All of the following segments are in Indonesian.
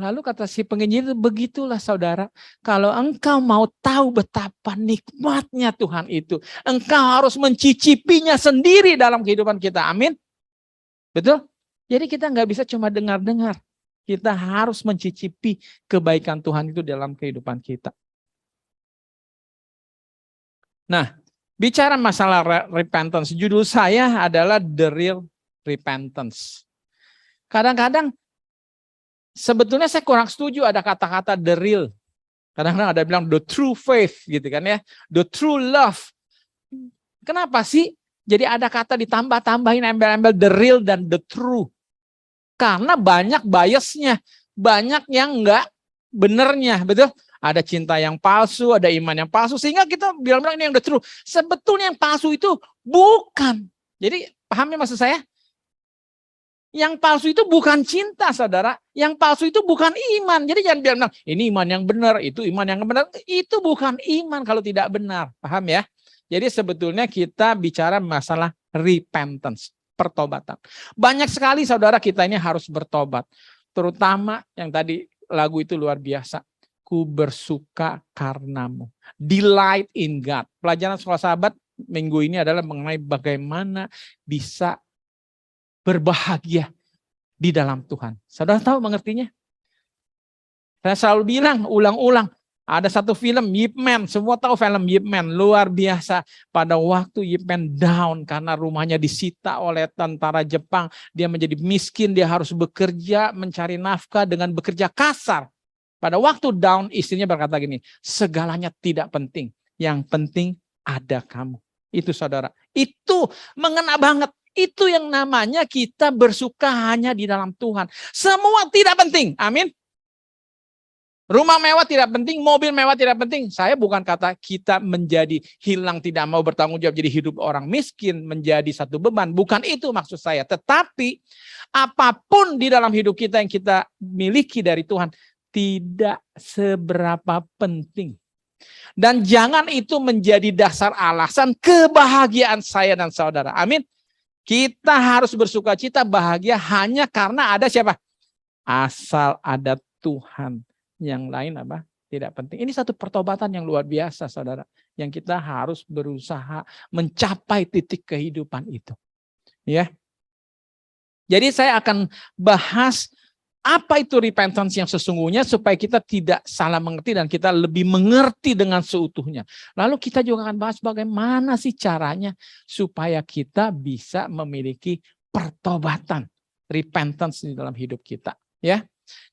Lalu kata si penginjil, begitulah saudara, kalau engkau mau tahu betapa nikmatnya Tuhan itu, engkau harus mencicipinya sendiri dalam kehidupan kita. Amin. Betul? Jadi kita nggak bisa cuma dengar-dengar. Kita harus mencicipi kebaikan Tuhan itu dalam kehidupan kita. Nah, bicara masalah repentance, judul saya adalah The Real Repentance. Kadang-kadang sebetulnya saya kurang setuju ada kata-kata the real. Kadang-kadang ada bilang the true faith gitu kan ya. The true love. Kenapa sih? Jadi ada kata ditambah-tambahin embel-embel the real dan the true. Karena banyak biasnya. Banyak yang enggak benernya. Betul? Ada cinta yang palsu, ada iman yang palsu. Sehingga kita bilang ini yang the true. Sebetulnya yang palsu itu bukan. Jadi pahamnya maksud saya? Yang palsu itu bukan cinta, saudara. Yang palsu itu bukan iman. Jadi jangan bilang, ini iman yang benar, itu iman yang benar. Itu bukan iman kalau tidak benar. Paham ya? Jadi sebetulnya kita bicara masalah repentance, pertobatan. Banyak sekali saudara kita ini harus bertobat. Terutama yang tadi lagu itu luar biasa. Ku bersuka karenamu. Delight in God. Pelajaran sekolah sahabat minggu ini adalah mengenai bagaimana bisa berbahagia di dalam Tuhan. Saudara tahu mengertinya? Saya selalu bilang, ulang-ulang. Ada satu film, Yip Man. Semua tahu film Yip Man. Luar biasa. Pada waktu Yip Man down karena rumahnya disita oleh tentara Jepang. Dia menjadi miskin, dia harus bekerja, mencari nafkah dengan bekerja kasar. Pada waktu down, istrinya berkata gini, segalanya tidak penting. Yang penting ada kamu. Itu saudara. Itu mengena banget. Itu yang namanya kita bersuka hanya di dalam Tuhan. Semua tidak penting. Amin. Rumah mewah tidak penting, mobil mewah tidak penting. Saya bukan kata kita menjadi hilang, tidak mau bertanggung jawab, jadi hidup orang miskin, menjadi satu beban. Bukan itu maksud saya. Tetapi apapun di dalam hidup kita yang kita miliki dari Tuhan, tidak seberapa penting. Dan jangan itu menjadi dasar alasan kebahagiaan saya dan saudara. Amin. Kita harus bersuka cita bahagia hanya karena ada siapa? Asal ada Tuhan. Yang lain apa? Tidak penting. Ini satu pertobatan yang luar biasa, saudara. Yang kita harus berusaha mencapai titik kehidupan itu. Ya. Jadi saya akan bahas apa itu repentance yang sesungguhnya supaya kita tidak salah mengerti dan kita lebih mengerti dengan seutuhnya. Lalu kita juga akan bahas bagaimana sih caranya supaya kita bisa memiliki pertobatan, repentance di dalam hidup kita, ya.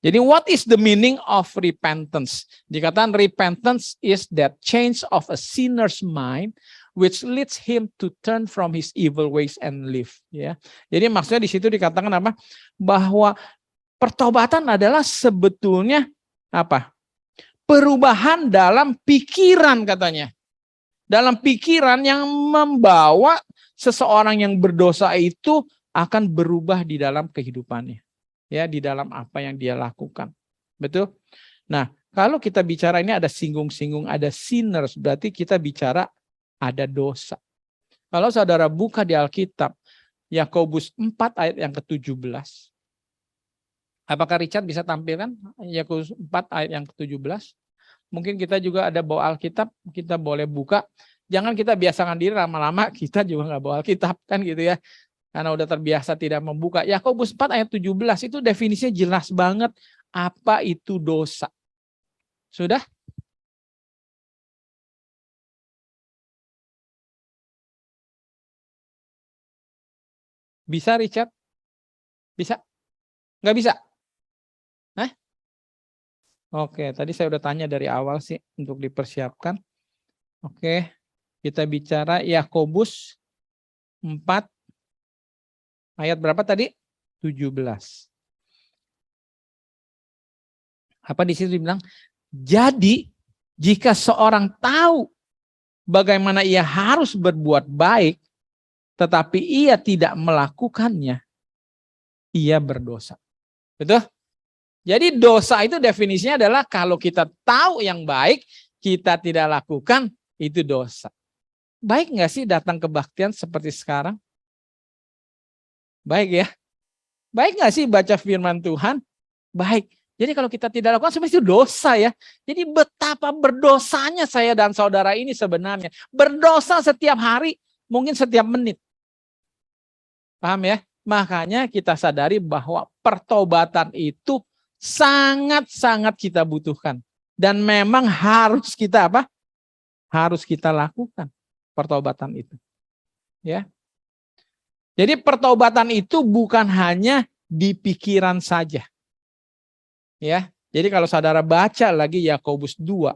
Jadi what is the meaning of repentance? Dikatakan repentance is that change of a sinner's mind which leads him to turn from his evil ways and live, ya. Jadi maksudnya di situ dikatakan apa? Bahwa pertobatan adalah sebetulnya apa? Perubahan dalam pikiran katanya. Dalam pikiran yang membawa seseorang yang berdosa itu akan berubah di dalam kehidupannya. Ya, di dalam apa yang dia lakukan. Betul? Nah, kalau kita bicara ini ada singgung-singgung, ada sinners, berarti kita bicara ada dosa. Kalau saudara buka di Alkitab, Yakobus 4 ayat yang ke-17. Apakah Richard bisa tampilkan Yakobus 4 ayat yang ke-17? Mungkin kita juga ada bawa Alkitab, kita boleh buka. Jangan kita biasakan diri lama-lama, kita juga nggak bawa Alkitab kan gitu ya. Karena udah terbiasa tidak membuka. Yakobus 4 ayat 17 itu definisinya jelas banget apa itu dosa. Sudah? Bisa Richard? Bisa? Nggak bisa? Hah? Oke, tadi saya udah tanya dari awal sih untuk dipersiapkan. Oke, kita bicara Yakobus 4 ayat berapa tadi? 17. Apa di situ dibilang? Jadi, jika seorang tahu bagaimana ia harus berbuat baik, tetapi ia tidak melakukannya, ia berdosa. Betul? Jadi dosa itu definisinya adalah kalau kita tahu yang baik, kita tidak lakukan, itu dosa. Baik nggak sih datang kebaktian seperti sekarang? Baik ya. Baik nggak sih baca firman Tuhan? Baik. Jadi kalau kita tidak lakukan sebenarnya itu dosa ya. Jadi betapa berdosanya saya dan saudara ini sebenarnya. Berdosa setiap hari, mungkin setiap menit. Paham ya? Makanya kita sadari bahwa pertobatan itu sangat-sangat kita butuhkan. Dan memang harus kita apa? Harus kita lakukan pertobatan itu. Ya. Jadi pertobatan itu bukan hanya di pikiran saja. Ya. Jadi kalau saudara baca lagi Yakobus 2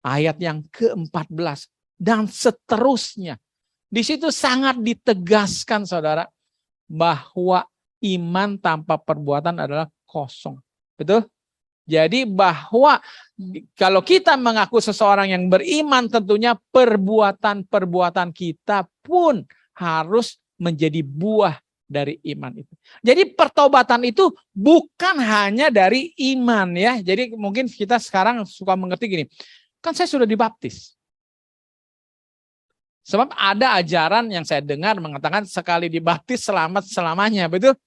ayat yang ke-14 dan seterusnya. Di situ sangat ditegaskan saudara bahwa iman tanpa perbuatan adalah kosong. Betul? Jadi bahwa kalau kita mengaku seseorang yang beriman, tentunya perbuatan-perbuatan kita pun harus menjadi buah dari iman itu. Jadi pertobatan itu bukan hanya dari iman ya. Jadi mungkin kita sekarang suka mengerti gini, kan saya sudah dibaptis. Sebab ada ajaran yang saya dengar mengatakan sekali dibaptis selamat selamanya, betul?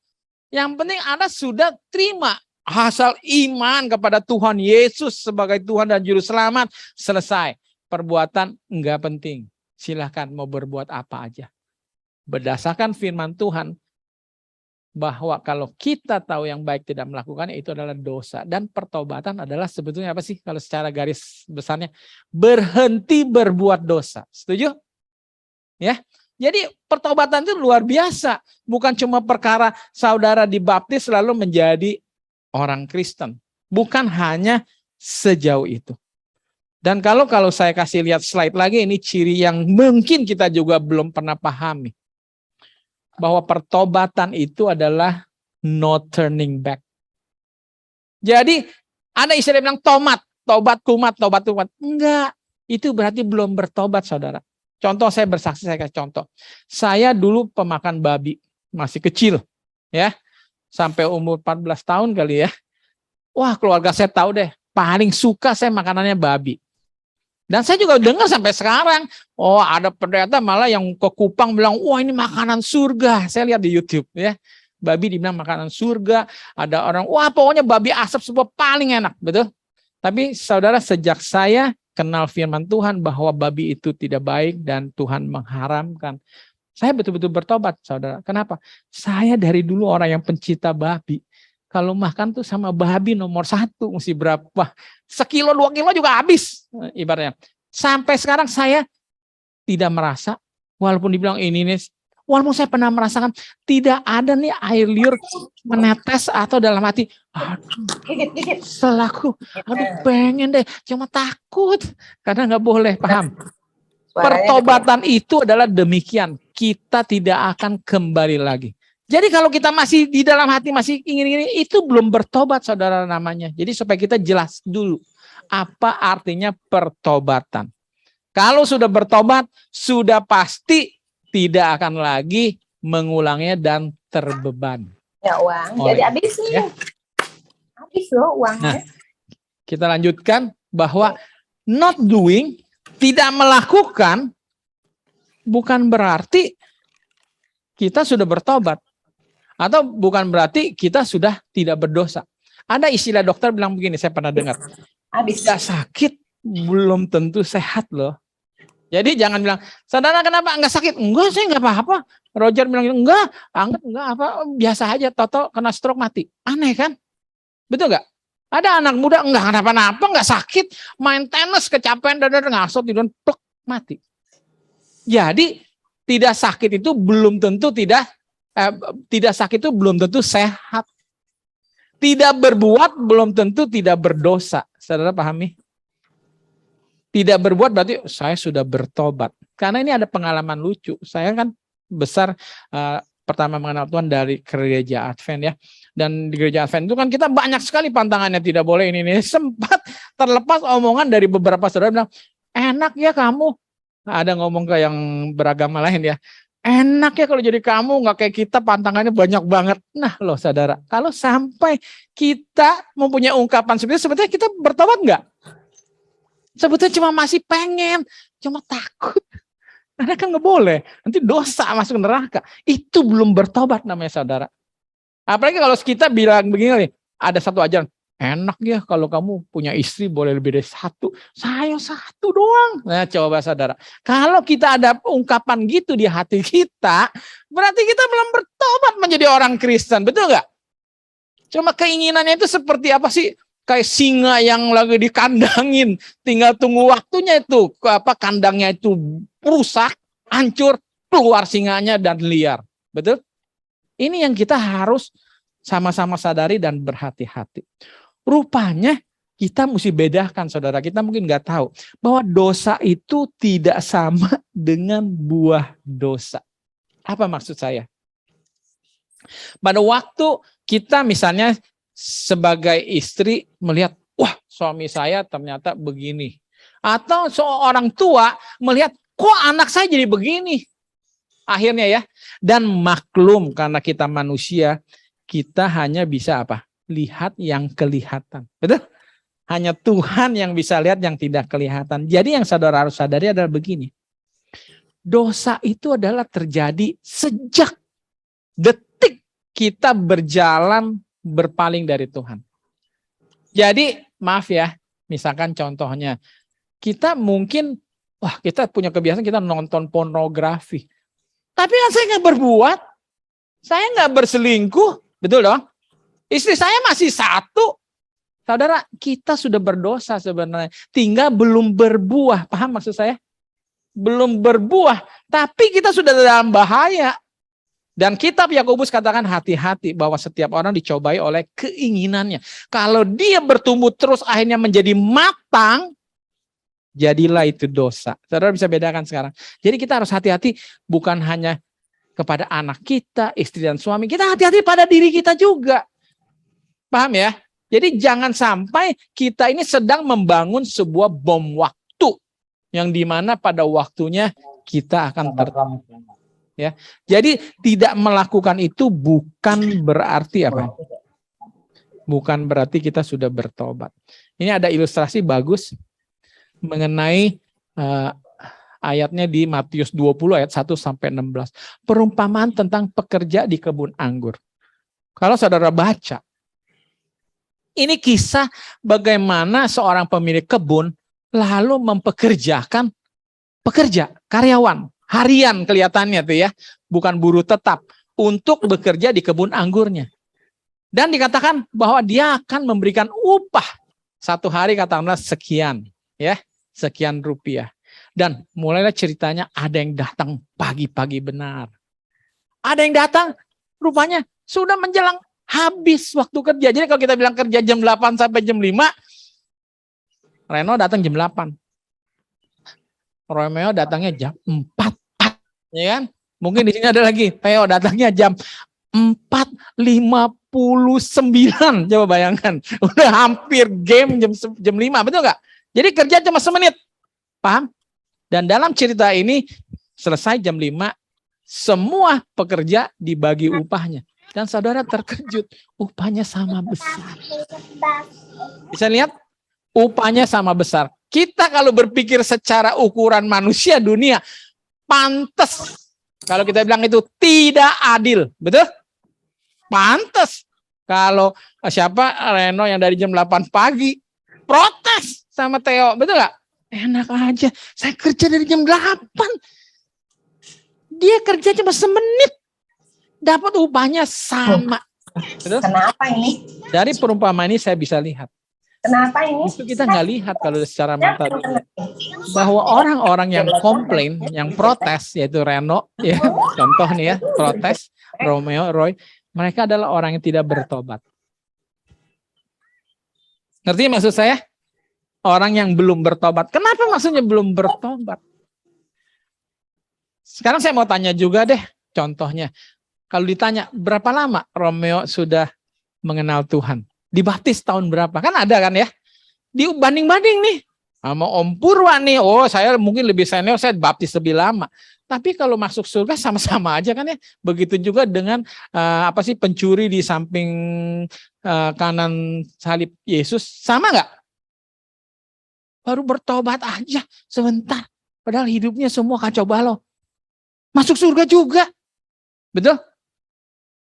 Yang penting Anda sudah terima asal iman kepada Tuhan Yesus sebagai Tuhan dan Juru Selamat, selesai. Perbuatan enggak penting. Silahkan mau berbuat apa aja. Berdasarkan firman Tuhan, bahwa kalau kita tahu yang baik tidak melakukannya itu adalah dosa. Dan pertobatan adalah sebetulnya apa sih kalau secara garis besarnya? Berhenti berbuat dosa. Setuju? Ya. Jadi pertobatan itu luar biasa. Bukan cuma perkara saudara dibaptis lalu menjadi orang Kristen. Bukan hanya sejauh itu. Dan kalau saya kasih lihat slide lagi, ini ciri yang mungkin kita juga belum pernah pahami. Bahwa pertobatan itu adalah no turning back. Jadi ada istilah bilang tobat kumat. Enggak, itu berarti belum bertobat saudara. Contoh saya bersaksi, saya kasih contoh. Saya dulu pemakan babi, masih kecil. Ya, sampai umur 14 tahun kali ya. Wah, keluarga saya tahu deh, paling suka saya makanannya babi. Dan saya juga dengar sampai sekarang, oh ada pendeta malah yang ke Kupang bilang, wah ini makanan surga. Saya lihat di YouTube ya, babi dibilang makanan surga. Ada orang, wah pokoknya babi asap semua paling enak, betul? Tapi saudara, sejak saya kenal firman Tuhan bahwa babi itu tidak baik dan Tuhan mengharamkan, saya betul-betul bertobat saudara. Kenapa? Saya dari dulu orang yang pencinta babi. Kalau makan tuh sama babi nomor 1, mesti berapa? 1 kilo, 2 kilo juga habis ibaratnya. Sampai sekarang saya tidak merasa, walaupun dibilang ini nih, walaupun saya pernah merasakan tidak ada nih air liur menetes atau dalam hati, aduh, selaku, aduh pengen deh, cuma takut karena nggak boleh, paham? Pertobatan itu adalah demikian, kita tidak akan kembali lagi. Jadi kalau kita masih di dalam hati masih ingin itu belum bertobat saudara namanya. Jadi supaya kita jelas dulu apa artinya pertobatan. Kalau sudah bertobat, sudah pasti tidak akan lagi mengulangnya dan terbeban. Ya uang, jadi habis nih. Ya. Habis loh uangnya. Nah, kita lanjutkan bahwa not doing, tidak melakukan, bukan berarti kita sudah bertobat. Atau bukan berarti kita sudah tidak berdosa. Ada istilah dokter bilang begini, saya pernah dengar. Tidak sakit belum tentu sehat loh. Jadi jangan bilang, saudara kenapa enggak sakit? Enggak, saya enggak apa-apa. Roger bilang, enggak apa, biasa aja, toto kena stroke mati. Aneh kan? Betul enggak? Ada anak muda enggak kenapa-napa, enggak sakit, main tenis kecapean dan ngasut tidur plek mati. Jadi tidak sakit itu belum tentu tidak sakit itu belum tentu sehat. Tidak berbuat belum tentu tidak berdosa. Saudara pahami? Tidak berbuat berarti saya sudah bertobat. Karena ini ada pengalaman lucu. Saya kan besar pertama mengenal Tuhan dari gereja Advent ya. Dan di gereja Advent itu kan kita banyak sekali pantangannya, tidak boleh ini. Sempat terlepas omongan dari beberapa saudara bilang, enak ya kamu. Ada ngomong ke yang beragama lain ya. Enak ya kalau jadi kamu, nggak kayak kita pantangannya banyak banget. Nah loh saudara, kalau sampai kita mempunyai ungkapan seperti itu, sebetulnya kita bertobat nggak? Sebetulnya cuma masih pengen, cuma takut. Karena kan nggak boleh, nanti dosa masuk neraka. Itu belum bertobat namanya saudara. Apalagi kalau kita bilang begini, ada satu ajaran, enak ya kalau kamu punya istri boleh lebih dari satu. Saya satu doang. Nah coba saudara. Kalau kita ada ungkapan gitu di hati kita, berarti kita belum bertobat menjadi orang Kristen. Betul nggak? Cuma keinginannya itu seperti apa sih? Kayak singa yang lagi dikandangin. Tinggal tunggu waktunya itu. Kandangnya itu rusak, hancur, keluar singanya dan liar. Betul? Ini yang kita harus sama-sama sadari dan berhati-hati. Rupanya kita mesti bedakan, saudara. Kita mungkin nggak tahu bahwa dosa itu tidak sama dengan buah dosa. Apa maksud saya? Pada waktu kita misalnya sebagai istri melihat, wah suami saya ternyata begini. Atau seorang tua melihat, kok anak saya jadi begini. Akhirnya ya, dan maklum karena kita manusia, kita hanya bisa apa? Lihat yang kelihatan. Betul? Hanya Tuhan yang bisa lihat yang tidak kelihatan. Jadi yang saudara harus sadari adalah begini. Dosa itu adalah terjadi sejak detik kita berjalan berpaling dari Tuhan. Jadi maaf ya, misalkan contohnya, kita mungkin, wah kita punya kebiasaan kita nonton pornografi. Tapi kan saya nggak berbuat, saya nggak berselingkuh, betul dong? Istri saya masih satu. Saudara, kita sudah berdosa sebenarnya. Tinggal belum berbuah. Paham maksud saya? Belum berbuah. Tapi kita sudah dalam bahaya. Dan kitab Yakobus katakan hati-hati bahwa setiap orang dicobai oleh keinginannya. Kalau dia bertumbuh terus akhirnya menjadi matang, jadilah itu dosa. Saudara bisa bedakan sekarang. Jadi kita harus hati-hati bukan hanya kepada anak kita, istri dan suami. Kita hati-hati pada diri kita juga. Paham ya? Jadi jangan sampai kita ini sedang membangun sebuah bom waktu yang dimana pada waktunya kita akan ya. Jadi tidak melakukan itu bukan berarti apa? Bukan berarti kita sudah bertobat. Ini ada ilustrasi bagus mengenai ayatnya di Matius 20 ayat 1 sampai 16. Perumpamaan tentang pekerja di kebun anggur. Kalau saudara baca, ini kisah bagaimana seorang pemilik kebun lalu mempekerjakan pekerja, karyawan, harian kelihatannya tuh ya, bukan buruh tetap, untuk bekerja di kebun anggurnya. Dan dikatakan bahwa dia akan memberikan upah satu hari katakanlah sekian, ya, sekian rupiah. Dan mulailah ceritanya ada yang datang pagi-pagi benar. Ada yang datang rupanya sudah menjelang habis waktu kerja. Jadi kalau kita bilang kerja jam 8 sampai jam 5, Reno datang jam 8. Romeo datangnya jam 4. Ya kan? Mungkin di sini ada lagi. Theo datangnya jam 4.59. Coba bayangkan. Udah hampir game jam 5. Betul nggak? Jadi kerja cuma semenit. Paham? Dan dalam cerita ini selesai jam 5. Semua pekerja dibagi upahnya. Dan saudara terkejut, upahnya sama besar. Bisa lihat? Upahnya sama besar. Kita kalau berpikir secara ukuran manusia dunia, pantas. Kalau kita bilang itu tidak adil. Betul? Pantas. Kalau siapa Reno yang dari jam 8 pagi, protes sama Theo. Betul nggak? Enak aja. Saya kerja dari jam 8. Dia kerja cuma semenit. Dapat upahnya sama. Betul? Kenapa ini? Dari perumpamaan ini saya bisa lihat. Kenapa ini? Itu kita nggak lihat kalau secara mata dunia. Bahwa orang-orang yang komplain, yang protes, yaitu Reno, ya, contoh nih ya, protes, Romeo, Roy, mereka adalah orang yang tidak bertobat. Ngerti maksud saya? Orang yang belum bertobat. Kenapa maksudnya belum bertobat? Sekarang saya mau tanya juga deh, contohnya. Kalau ditanya, berapa lama Romeo sudah mengenal Tuhan? Dibaptis tahun berapa? Kan ada kan ya? Dibanding-banding nih. Sama Om Purwa nih, oh saya mungkin lebih senior, saya baptis lebih lama. Tapi kalau masuk surga sama-sama aja kan ya. Begitu juga dengan pencuri di samping kanan salib Yesus. Sama nggak? Baru bertobat aja sebentar. Padahal hidupnya semua kacau balau. Masuk surga juga. Betul?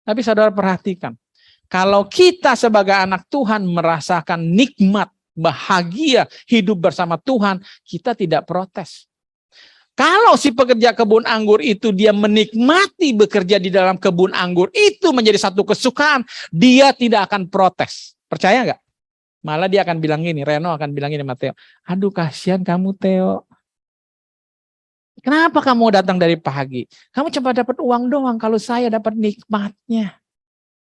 Tapi saudara perhatikan, Kalau kita sebagai anak Tuhan merasakan nikmat, bahagia, hidup bersama Tuhan, kita tidak protes. Kalau si pekerja kebun anggur itu dia menikmati bekerja di dalam kebun anggur itu menjadi satu kesukaan, dia tidak akan protes. Percaya nggak? Malah dia akan bilang gini, Reno akan bilang gini sama Theo, aduh kasihan kamu Theo. Kenapa kamu datang dari pagi? Kamu cuma dapat uang doang, kalau saya dapat nikmatnya.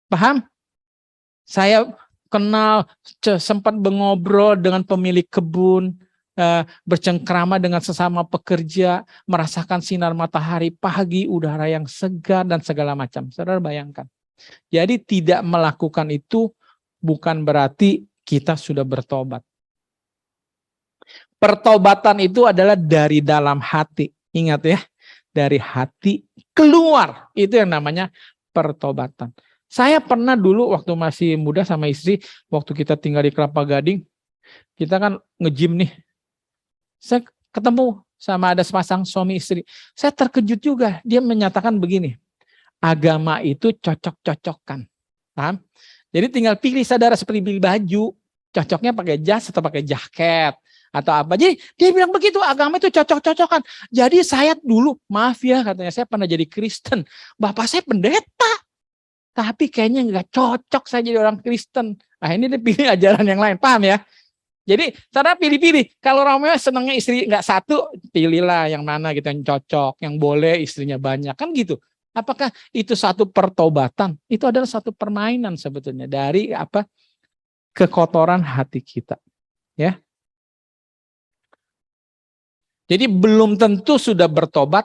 Paham? Saya kenal, sempat mengobrol dengan pemilik kebun, bercengkrama dengan sesama pekerja, merasakan sinar matahari pagi, udara yang segar, dan segala macam. Saudara bayangkan. Jadi tidak melakukan itu bukan berarti kita sudah bertobat. Pertobatan itu adalah dari dalam hati. Ingat ya, dari hati keluar. Itu yang namanya pertobatan. Saya pernah dulu waktu masih muda sama istri, waktu kita tinggal di Kelapa Gading, kita kan nge-gym nih. Saya ketemu sama ada sepasang suami istri. Saya terkejut juga, dia menyatakan begini, agama itu cocok-cocokkan. Paham? Jadi tinggal pilih, saudara, seperti pilih baju, cocoknya pakai jas atau pakai jaket atau apa. Jadi dia bilang begitu, agama itu cocok-cocokan. Jadi saya dulu, maaf ya katanya, saya pernah jadi Kristen. Bapak saya pendeta. Tapi kayaknya nggak cocok saya jadi orang Kristen. Nah ini dia pilih ajaran yang lain, paham ya? Jadi saudara pilih-pilih. Kalau Romeo senangnya istri nggak satu, pilihlah yang mana gitu yang cocok, yang boleh istrinya banyak, kan gitu. Apakah itu satu pertobatan? Itu adalah satu permainan sebetulnya dari apa? Kekotoran hati kita, ya. Jadi belum tentu sudah bertobat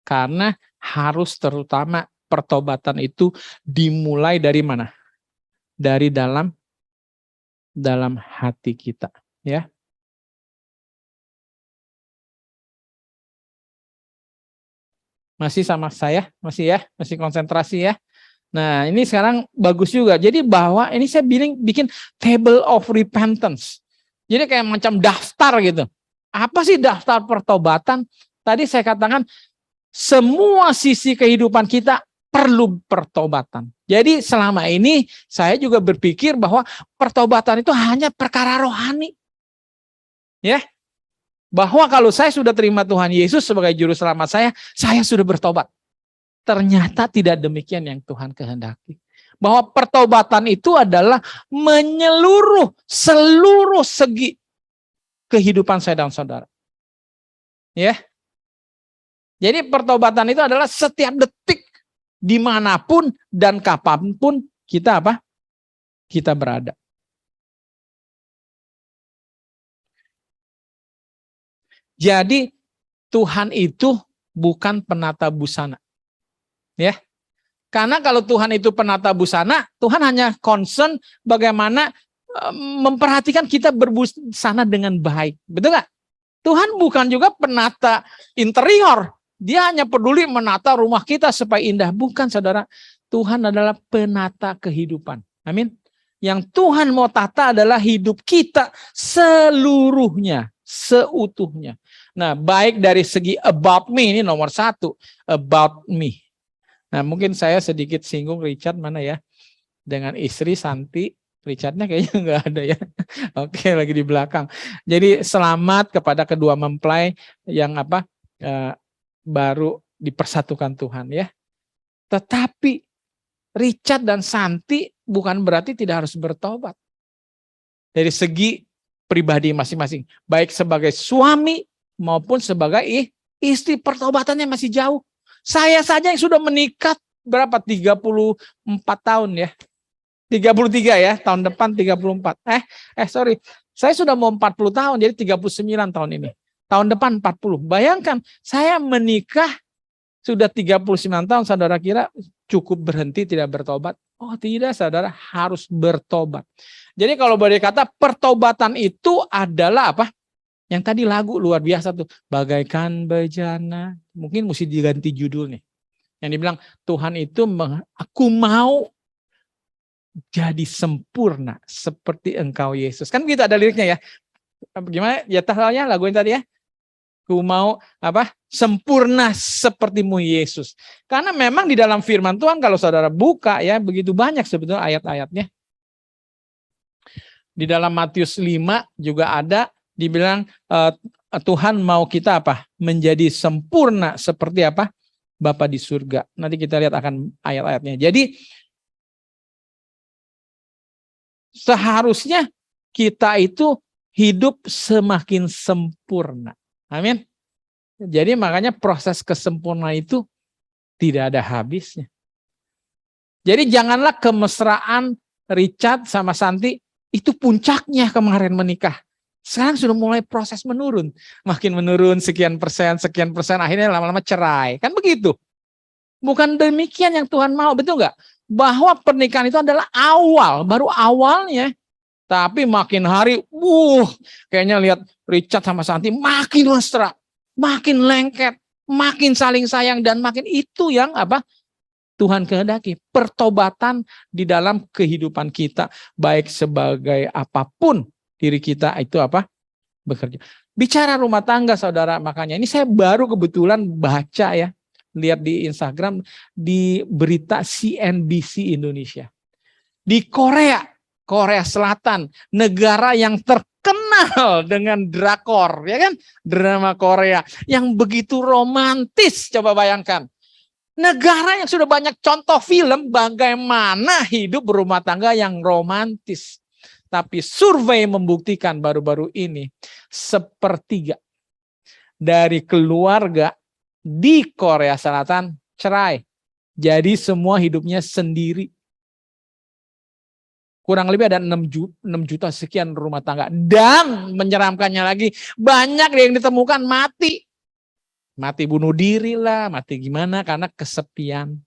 karena harus terutama pertobatan itu dimulai dari mana? Dari dalam hati kita, ya. Masih sama saya? Masih ya? Masih konsentrasi ya? Nah, ini sekarang bagus juga. Jadi bahwa ini saya bikin table of repentance. Jadi kayak macam daftar gitu. Apa sih daftar pertobatan? Tadi saya katakan semua sisi kehidupan kita perlu pertobatan. Jadi selama ini saya juga berpikir bahwa pertobatan itu hanya perkara rohani. Ya. Bahwa kalau saya sudah terima Tuhan Yesus sebagai juru selamat saya sudah bertobat. Ternyata tidak demikian yang Tuhan kehendaki. Bahwa pertobatan itu adalah menyeluruh seluruh segi kehidupan saya dan saudara. Ya. Jadi pertobatan itu adalah setiap detik dimanapun dan kapanpun kita apa? Kita berada. Jadi Tuhan itu bukan penata busana. Ya. Karena kalau Tuhan itu penata busana, Tuhan hanya concern bagaimana memperhatikan kita berbusana dengan baik. Betul nggak? Tuhan bukan juga penata interior. Dia hanya peduli menata rumah kita supaya indah. Bukan, saudara. Tuhan adalah penata kehidupan. Amin. Yang Tuhan mau tata adalah hidup kita seluruhnya, seutuhnya. Nah, baik dari segi about me, ini nomor satu. About me. Nah, mungkin saya sedikit singgung Richard mana ya. Dengan istri Santi, Richardnya kayaknya nggak ada ya. Oke, lagi di belakang. Jadi selamat kepada kedua mempelai yang baru dipersatukan Tuhan ya. Tetapi Richard dan Santi bukan berarti tidak harus bertobat. Dari segi pribadi masing-masing. Baik sebagai suami maupun sebagai istri, pertobatannya masih jauh. Saya saja yang sudah menikah berapa? 34 tahun ya. 33 ya, tahun depan 34. Sorry. Saya sudah mau 40 tahun, jadi 39 tahun ini. Tahun depan 40. Bayangkan, saya menikah sudah 39 tahun, saudara kira cukup berhenti tidak bertobat? Oh tidak, saudara, harus bertobat. Jadi kalau boleh kata, pertobatan itu adalah apa? Yang tadi lagu luar biasa tuh, bagaikan bejana. Mungkin mesti diganti judul nih. Yang dibilang Tuhan itu aku mau jadi sempurna seperti Engkau Yesus. Kan gitu ada liriknya ya. Gimana ya tahlilnya lagu yang tadi ya? Ku mau sempurna sepertimu Yesus. Karena memang di dalam firman Tuhan kalau saudara buka ya, begitu banyak sebetulnya ayat-ayatnya. Di dalam Matius 5 juga ada dibilang Tuhan mau kita menjadi sempurna seperti Bapa di surga. Nanti kita lihat akan ayat-ayatnya. Jadi seharusnya kita itu hidup semakin sempurna. Amin. Jadi makanya proses kesempurnaan itu tidak ada habisnya. Jadi janganlah kemesraan Richard sama Santi itu puncaknya kemarin menikah. Sekarang sudah mulai proses menurun. Makin menurun sekian persen, akhirnya lama-lama cerai. Kan begitu. Bukan demikian yang Tuhan mau, betul nggak? Bahwa pernikahan itu adalah awal, baru awalnya. Tapi makin hari, kayaknya lihat Richard sama Santi makin mesra, makin lengket, makin saling sayang, dan makin itu yang Tuhan kehendaki. Pertobatan di dalam kehidupan kita, baik sebagai apapun diri kita itu bekerja. Bicara rumah tangga saudara, makanya ini saya baru kebetulan baca ya, lihat di Instagram, di berita CNBC Indonesia. Di Korea Selatan, negara yang terkenal dengan drakor, ya kan? Drama Korea yang begitu romantis, coba bayangkan. Negara yang sudah banyak contoh film bagaimana hidup berumah tangga yang romantis. Tapi survei membuktikan baru-baru ini, 1/3 dari keluarga di Korea Selatan cerai. Jadi semua hidupnya sendiri. Kurang lebih ada 6 juta sekian rumah tangga. Dan menyeramkannya lagi, banyak yang ditemukan mati. Mati bunuh diri lah, mati gimana, karena kesepian.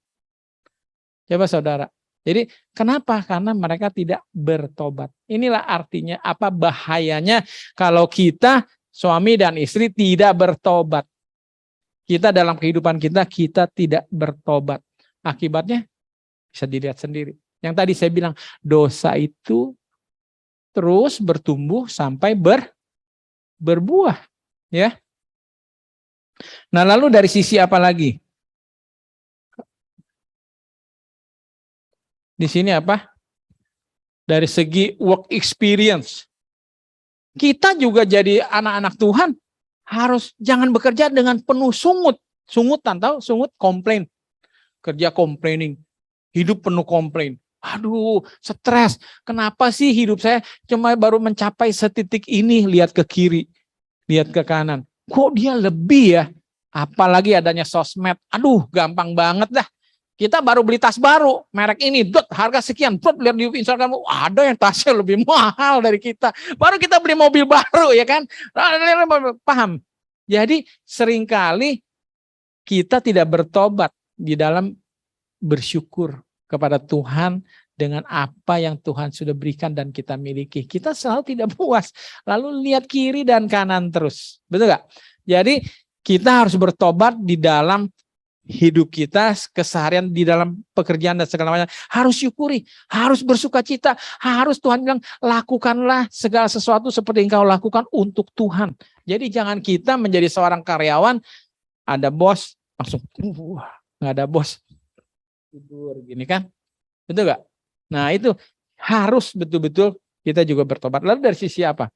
Coba saudara. Jadi kenapa? Karena mereka tidak bertobat. Inilah artinya apa bahayanya kalau kita suami dan istri tidak bertobat. Kita dalam kehidupan kita tidak bertobat. Akibatnya bisa dilihat sendiri. Yang tadi saya bilang, dosa itu terus bertumbuh sampai berbuah, ya. Nah, lalu dari sisi apa lagi? Di sini Dari segi work experience. Kita juga jadi anak-anak Tuhan harus jangan bekerja dengan penuh sungutan, tahu? Sungut, komplain. Kerja complaining. Hidup penuh komplain. Aduh, stres. Kenapa sih hidup saya cuma baru mencapai setitik ini? Lihat ke kiri, lihat ke kanan. Kok dia lebih ya? Apalagi adanya sosmed. Aduh, gampang banget dah. Kita baru beli tas baru, merek ini, harga sekian. Lihat di Instagram, ada yang tasnya lebih mahal dari kita. Baru kita beli mobil baru, ya kan? Paham? Jadi seringkali kita tidak bertobat di dalam bersyukur kepada Tuhan dengan apa yang Tuhan sudah berikan dan kita miliki. Kita selalu tidak puas. Lalu lihat kiri dan kanan terus. Betul gak? Jadi kita harus bertobat di dalam hidup kita, keseharian, di dalam pekerjaan dan segala macam. Harus syukuri, harus bersuka cita. Harus Tuhan bilang, lakukanlah segala sesuatu seperti yang kau lakukan untuk Tuhan. Jadi jangan kita menjadi seorang karyawan, ada bos, langsung, nggak ada bos. Tidur gini kan, betul gak? Nah itu harus betul-betul kita juga bertobat. Lalu dari sisi apa?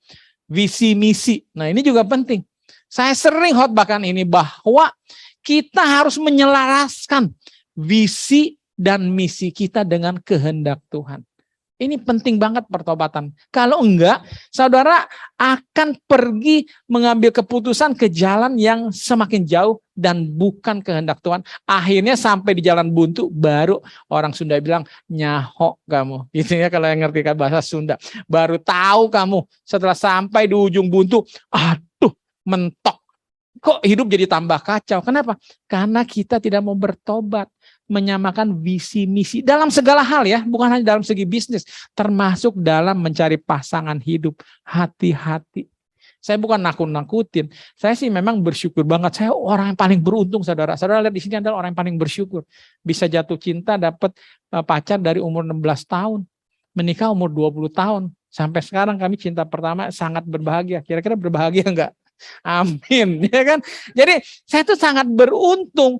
Visi misi. Nah ini juga penting. Saya sering khotbahkan ini bahwa kita harus menyelaraskan visi dan misi kita dengan kehendak Tuhan. Ini penting banget pertobatan. Kalau enggak, saudara akan pergi mengambil keputusan ke jalan yang semakin jauh dan bukan kehendak Tuhan. Akhirnya sampai di jalan buntu, baru orang Sunda bilang, nyaho kamu. Gitu ya kalau yang ngerti bahasa Sunda. Baru tahu kamu setelah sampai di ujung buntu, aduh mentok. Kok hidup jadi tambah kacau? Kenapa? Karena kita tidak mau bertobat, menyamakan visi misi dalam segala hal ya, bukan hanya dalam segi bisnis, termasuk dalam mencari pasangan hidup. Hati-hati. Saya bukan nakut-nakutin. Saya sih memang bersyukur banget. Saya orang yang paling beruntung, saudara. Saudara lihat di sini adalah orang yang paling bersyukur. Bisa jatuh cinta, dapat pacar dari umur 16 tahun, menikah umur 20 tahun. Sampai sekarang kami cinta pertama, sangat berbahagia. Kira-kira berbahagia enggak? Amin, ya kan? Jadi saya tuh sangat beruntung,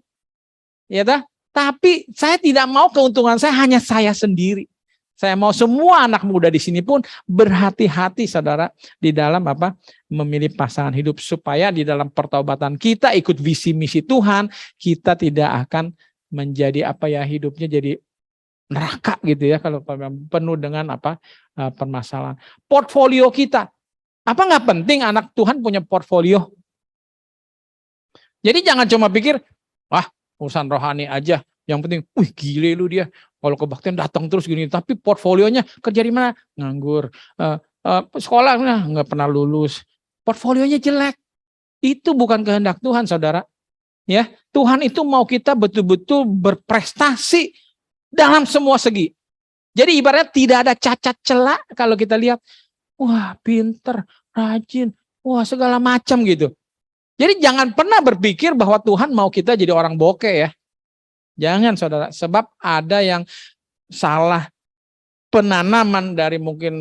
ya dah. Tapi saya tidak mau keuntungan saya hanya saya sendiri. Saya mau semua anak muda di sini pun berhati-hati, saudara, di dalam apa? Memilih pasangan hidup supaya di dalam pertobatan kita ikut visi misi Tuhan, kita tidak akan menjadi apa ya, hidupnya jadi neraka gitu ya kalau penuh dengan apa permasalahan. Portfolio kita, apa nggak penting anak Tuhan punya portfolio? Jadi jangan cuma pikir, wah urusan rohani aja, yang penting, wih gile lu dia, kalau kebaktian datang terus gini, tapi portfolionya kerja di mana? Nganggur, sekolah nggak pernah lulus, portfolionya jelek. Itu bukan kehendak Tuhan, saudara. Ya, Tuhan itu mau kita betul-betul berprestasi dalam semua segi. Jadi ibaratnya tidak ada cacat celah kalau kita lihat, wah pinter, rajin, wah segala macam gitu. Jadi jangan pernah berpikir bahwa Tuhan mau kita jadi orang bokeh ya. Jangan saudara, sebab ada yang salah penanaman dari mungkin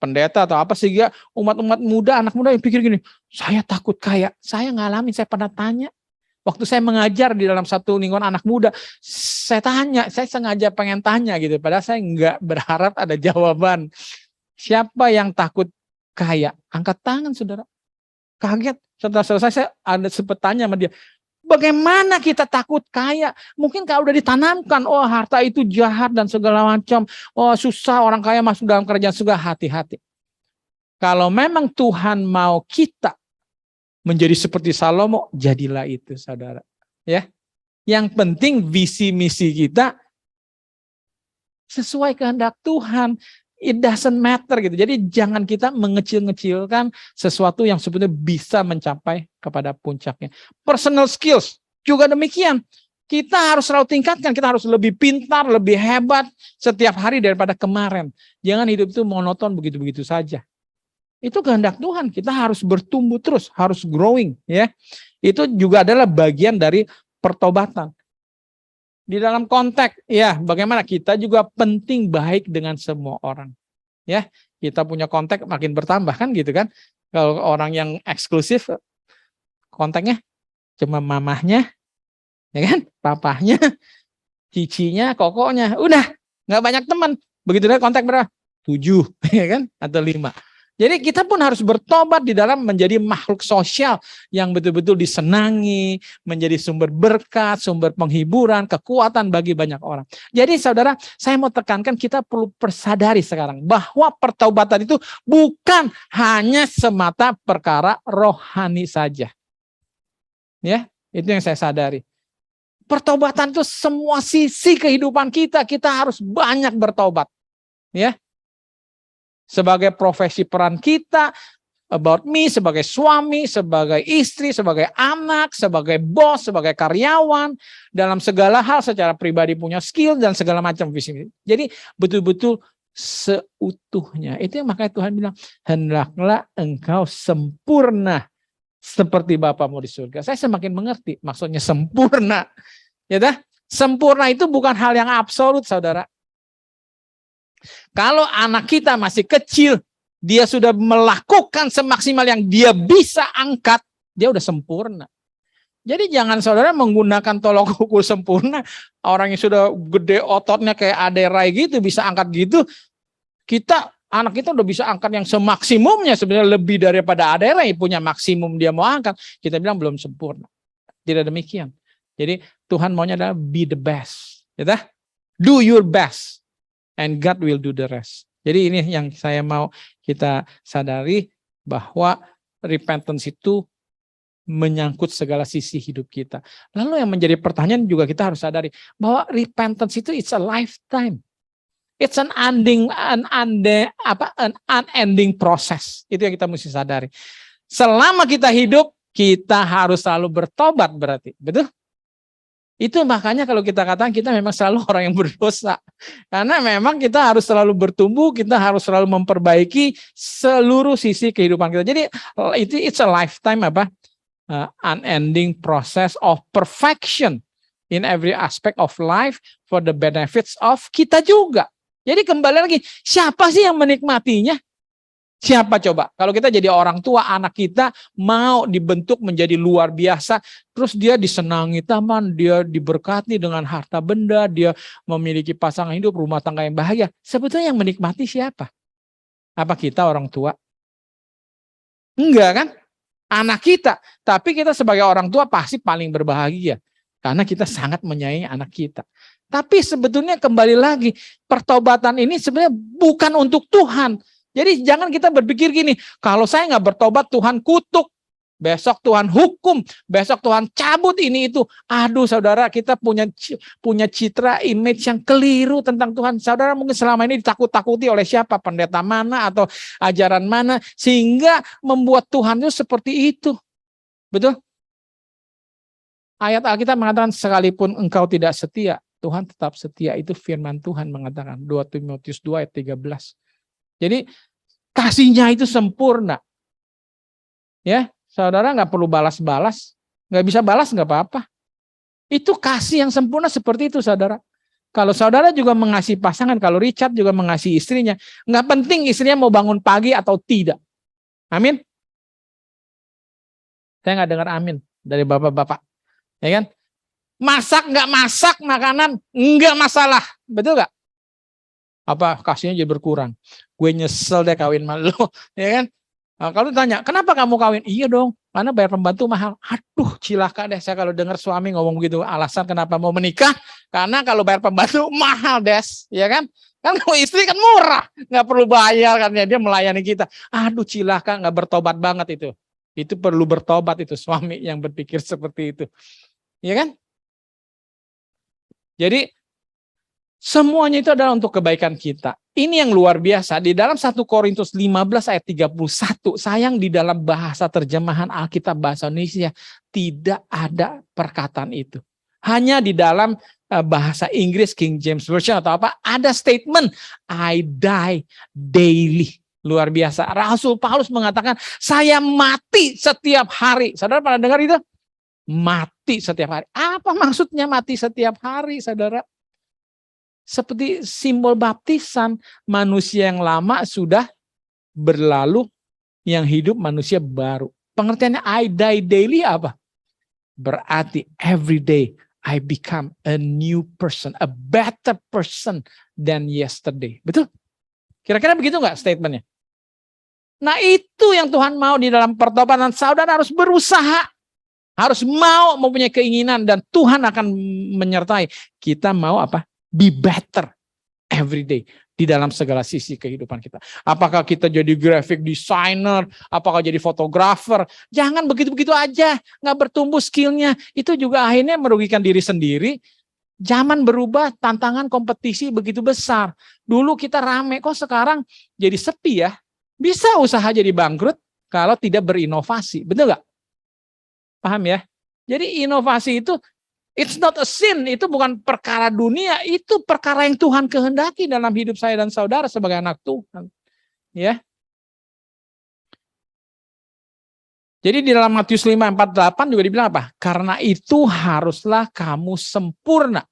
pendeta atau apa sehingga umat-umat muda, anak muda yang pikir gini, saya takut kaya. Saya ngalamin, saya pernah tanya. Waktu saya mengajar di dalam satu lingkungan anak muda, saya tanya, saya sengaja pengen tanya gitu. Padahal saya nggak berharap ada jawaban. Siapa yang takut kaya? Angkat tangan saudara. Kaget. Setelah selesai saya ada sempat tanya sama dia, bagaimana kita takut kaya? Mungkin kalau udah ditanamkan, oh harta itu jahat dan segala macam. Oh susah orang kaya masuk dalam kerajaan surga, hati-hati. Kalau memang Tuhan mau kita menjadi seperti Salomo, jadilah itu saudara. Ya, yang penting visi misi kita sesuai kehendak Tuhan. It doesn't matter gitu. Jadi jangan kita mengecil-ngecilkan sesuatu yang sebetulnya bisa mencapai kepada puncaknya. Personal skills juga demikian. Kita harus selalu tingkatkan, kita harus lebih pintar, lebih hebat setiap hari daripada kemarin. Jangan hidup itu monoton begitu-begitu saja. Itu kehendak Tuhan, kita harus bertumbuh terus, harus growing ya. Itu juga adalah bagian dari pertobatan. Di dalam konteks ya bagaimana kita juga penting baik dengan semua orang. Ya, kita punya konteks makin bertambah kan gitu kan. Kalau orang yang eksklusif kontaknya cuma mamahnya, ya kan, papahnya, cicinya, kokonya, udah nggak banyak teman. Begitu deh kontak berapa? 7, ya kan, atau 5. Jadi kita pun harus bertobat di dalam menjadi makhluk sosial yang betul-betul disenangi, menjadi sumber berkat, sumber penghiburan, kekuatan bagi banyak orang. Jadi saudara, saya mau tekankan kita perlu persadari sekarang bahwa pertobatan itu bukan hanya semata perkara rohani saja. Ya, itu yang saya sadari. Pertobatan itu semua sisi kehidupan kita harus banyak bertobat. Ya. Sebagai profesi peran kita, about me, sebagai suami, sebagai istri, sebagai anak, sebagai bos, sebagai karyawan, dalam segala hal secara pribadi punya skill dan segala macam visi. Jadi betul-betul seutuhnya. Itu yang makanya Tuhan bilang, hendaklah engkau sempurna seperti Bapamu di surga. Saya semakin mengerti maksudnya sempurna. Ya dah, sempurna itu bukan hal yang absolut, saudara. Kalau anak kita masih kecil, dia sudah melakukan semaksimal yang dia bisa angkat, dia udah sempurna. Jadi jangan saudara menggunakan tolok ukur sempurna, orang yang sudah gede ototnya kayak Aderai gitu, bisa angkat gitu, anak kita udah bisa angkat yang semaksimumnya, sebenarnya lebih daripada Aderai punya maksimum dia mau angkat, kita bilang belum sempurna. Tidak demikian. Jadi Tuhan maunya adalah be the best. Ya, do your best. And God will do the rest. Jadi ini yang saya mau kita sadari bahwa repentance itu menyangkut segala sisi hidup kita. Lalu yang menjadi pertanyaan juga kita harus sadari bahwa repentance itu it's a lifetime. It's an unending process. Itu yang kita mesti sadari. Selama kita hidup, kita harus selalu bertobat berarti. Betul? Itu makanya kalau kita katakan kita memang selalu orang yang berdosa. Karena memang kita harus selalu bertumbuh, kita harus selalu memperbaiki seluruh sisi kehidupan kita. Jadi it's a lifetime unending process of perfection in every aspect of life for the benefits of kita juga. Jadi kembali lagi, siapa sih yang menikmatinya? Siapa coba? Kalau kita jadi orang tua, anak kita mau dibentuk menjadi luar biasa, terus dia disenangi taman, dia diberkati dengan harta benda, dia memiliki pasangan hidup, rumah tangga yang bahagia. Sebetulnya yang menikmati siapa? Apa kita orang tua? Enggak kan? Anak kita. Tapi kita sebagai orang tua pasti paling berbahagia. Karena kita sangat menyayangi anak kita. Tapi sebetulnya kembali lagi, pertobatan ini sebenarnya bukan untuk Tuhan. Jadi jangan kita berpikir gini, kalau saya nggak bertobat Tuhan kutuk, besok Tuhan hukum, besok Tuhan cabut ini itu. Aduh saudara, kita punya citra image yang keliru tentang Tuhan. Saudara mungkin selama ini ditakut-takuti oleh siapa, pendeta mana atau ajaran mana, sehingga membuat Tuhan itu seperti itu. Betul? Ayat Alkitab mengatakan sekalipun engkau tidak setia, Tuhan tetap setia. Itu firman Tuhan mengatakan 2 Timotius 2 ayat 13. Jadi kasihnya itu sempurna. Ya, saudara nggak perlu balas-balas, nggak bisa balas nggak apa-apa. Itu kasih yang sempurna seperti itu, saudara. Kalau saudara juga mengasihi pasangan, kalau Richard juga mengasihi istrinya, nggak penting istrinya mau bangun pagi atau tidak. Amin. Saya nggak dengar amin dari bapak-bapak, ya kan? Masak nggak masak makanan nggak masalah, betul nggak? Apa kasihnya jadi berkurang? Gue nyesel deh kawin sama lo, ya kan? Nah, kalau ditanya, kenapa kamu kawin? Iya dong, karena bayar pembantu mahal. Aduh, cilaka deh saya kalau dengar suami ngomong begitu. Alasan kenapa mau menikah? Karena kalau bayar pembantu mahal, Des, ya kan? Kan kalau istri kan murah, nggak perlu bayar karena dia melayani kita. Aduh, cilaka, nggak bertobat banget itu. Itu perlu bertobat itu suami yang berpikir seperti itu, ya kan? Jadi semuanya itu adalah untuk kebaikan kita. Ini yang luar biasa. Di dalam 1 Korintus 15 ayat 31, sayang di dalam bahasa terjemahan Alkitab bahasa Indonesia tidak ada perkataan itu. Hanya di dalam bahasa Inggris King James Version atau apa, ada statement, I die daily. Luar biasa. Rasul Paulus mengatakan, saya mati setiap hari. Saudara pernah dengar itu? Mati setiap hari. Apa maksudnya mati setiap hari, saudara? Seperti simbol baptisan, manusia yang lama sudah berlalu, yang hidup manusia baru. Pengertiannya I die daily apa? Berarti every day I become a new person, a better person than yesterday. Betul? Kira-kira begitu nggak statementnya? Nah itu yang Tuhan mau di dalam pertobatan. Saudara harus berusaha, harus mau mempunyai keinginan, dan Tuhan akan menyertai. Kita mau apa? Be better every day di dalam segala sisi kehidupan kita. Apakah kita jadi graphic designer, apakah jadi fotografer, jangan begitu-begitu aja, nggak bertumbuh skillnya. Itu juga akhirnya merugikan diri sendiri. Zaman berubah, tantangan kompetisi begitu besar. Dulu kita rame, kok sekarang jadi sepi ya. Bisa usaha jadi bangkrut kalau tidak berinovasi, betul nggak? Paham ya? Jadi inovasi itu it's not a sin, itu bukan perkara dunia, itu perkara yang Tuhan kehendaki dalam hidup saya dan saudara sebagai anak Tuhan. Ya. Jadi di dalam Matius 5:48 juga dibilang apa? Karena itu haruslah kamu sempurna,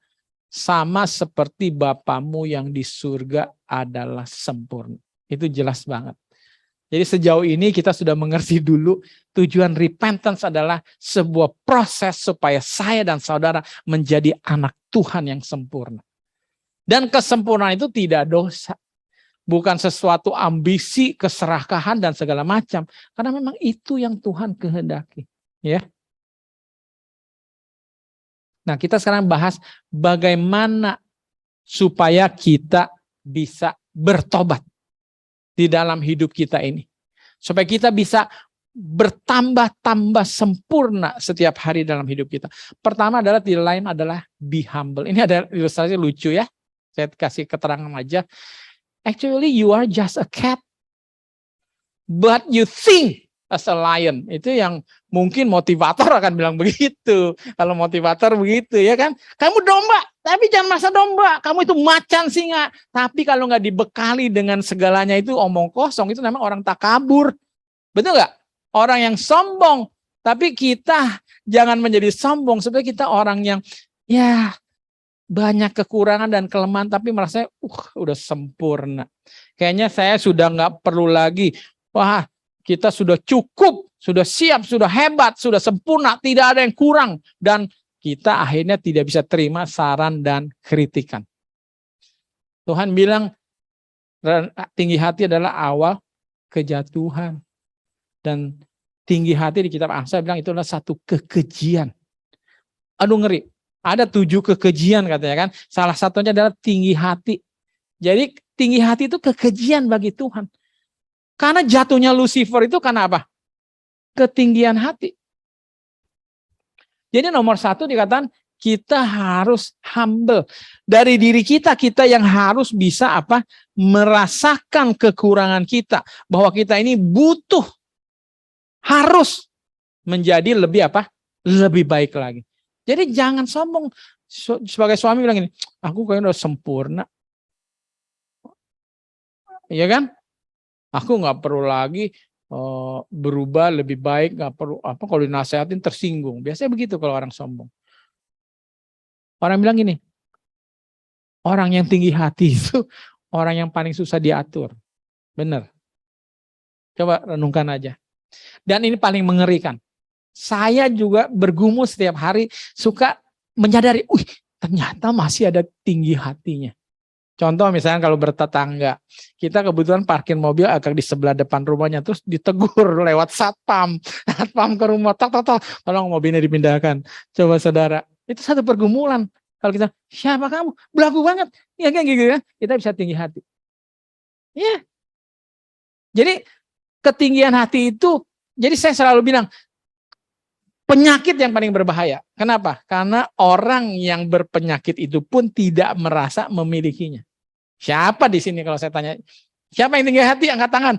sama seperti Bapamu yang di surga adalah sempurna. Itu jelas banget. Jadi sejauh ini kita sudah mengerti dulu tujuan repentance adalah sebuah proses supaya saya dan saudara menjadi anak Tuhan yang sempurna. Dan kesempurnaan itu tidak dosa. Bukan sesuatu ambisi, keserakahan dan segala macam. Karena memang itu yang Tuhan kehendaki. Ya. Nah kita sekarang bahas bagaimana supaya kita bisa bertobat di dalam hidup kita ini. Supaya kita bisa bertambah-tambah sempurna setiap hari dalam hidup kita. Pertama adalah tidak lain adalah be humble. Ini ada ilustrasi lucu ya. Saya kasih keterangan aja. Actually you are just a cat. But you think as a lion. Itu yang mungkin motivator akan bilang begitu. Kalau motivator begitu ya kan. Kamu domba, tapi jangan masa domba. Kamu itu macan singa. Tapi kalau nggak dibekali dengan segalanya itu omong kosong. Itu namanya orang takabur. Betul nggak? Orang yang sombong. Tapi kita jangan menjadi sombong. Sebenarnya kita orang yang ya banyak kekurangan dan kelemahan. Tapi merasa udah sempurna. Kayaknya saya sudah nggak perlu lagi Wah, kita sudah cukup, sudah siap, sudah hebat, sudah sempurna, tidak ada yang kurang. Dan kita akhirnya tidak bisa terima saran dan kritikan. Tuhan bilang tinggi hati adalah awal kejatuhan. Dan tinggi hati di kitab Amsal bilang itu adalah satu kekejian. Aduh ngeri. Ada 7 kekejian katanya kan. Salah satunya adalah tinggi hati. Jadi tinggi hati itu kekejian bagi Tuhan. Karena jatuhnya Lucifer itu karena apa? Ketinggian hati. Jadi nomor 1 dikatakan kita harus humble. Dari diri kita yang harus bisa apa? Merasakan kekurangan kita. Bahwa kita ini butuh. Harus menjadi lebih apa? Lebih baik lagi. Jadi jangan sombong. Sebagai suami bilang gini, aku kayaknya udah sempurna. Iya kan? Aku nggak perlu lagi berubah lebih baik, nggak perlu apa kalau dinasehatin tersinggung. Biasanya begitu kalau orang sombong. Orang bilang gini, orang yang tinggi hati itu orang yang paling susah diatur. Benar. Coba renungkan aja. Dan ini paling mengerikan. Saya juga bergumul setiap hari suka menyadari, ternyata masih ada tinggi hatinya. Contoh misalnya kalau bertetangga, kita kebetulan parkir mobil agak di sebelah depan rumahnya, terus ditegur lewat satpam ke rumah, tolong mobilnya dipindahkan. Coba saudara, itu satu pergumulan. Kalau kita, siapa kamu? Belagu banget. Ya kayak gitu ya, kita bisa tinggi hati. Ya. Jadi ketinggian hati itu, jadi saya selalu bilang, penyakit yang paling berbahaya. Kenapa? Karena orang yang berpenyakit itu pun tidak merasa memilikinya. Siapa di sini kalau saya tanya, siapa yang tinggi hati angkat tangan?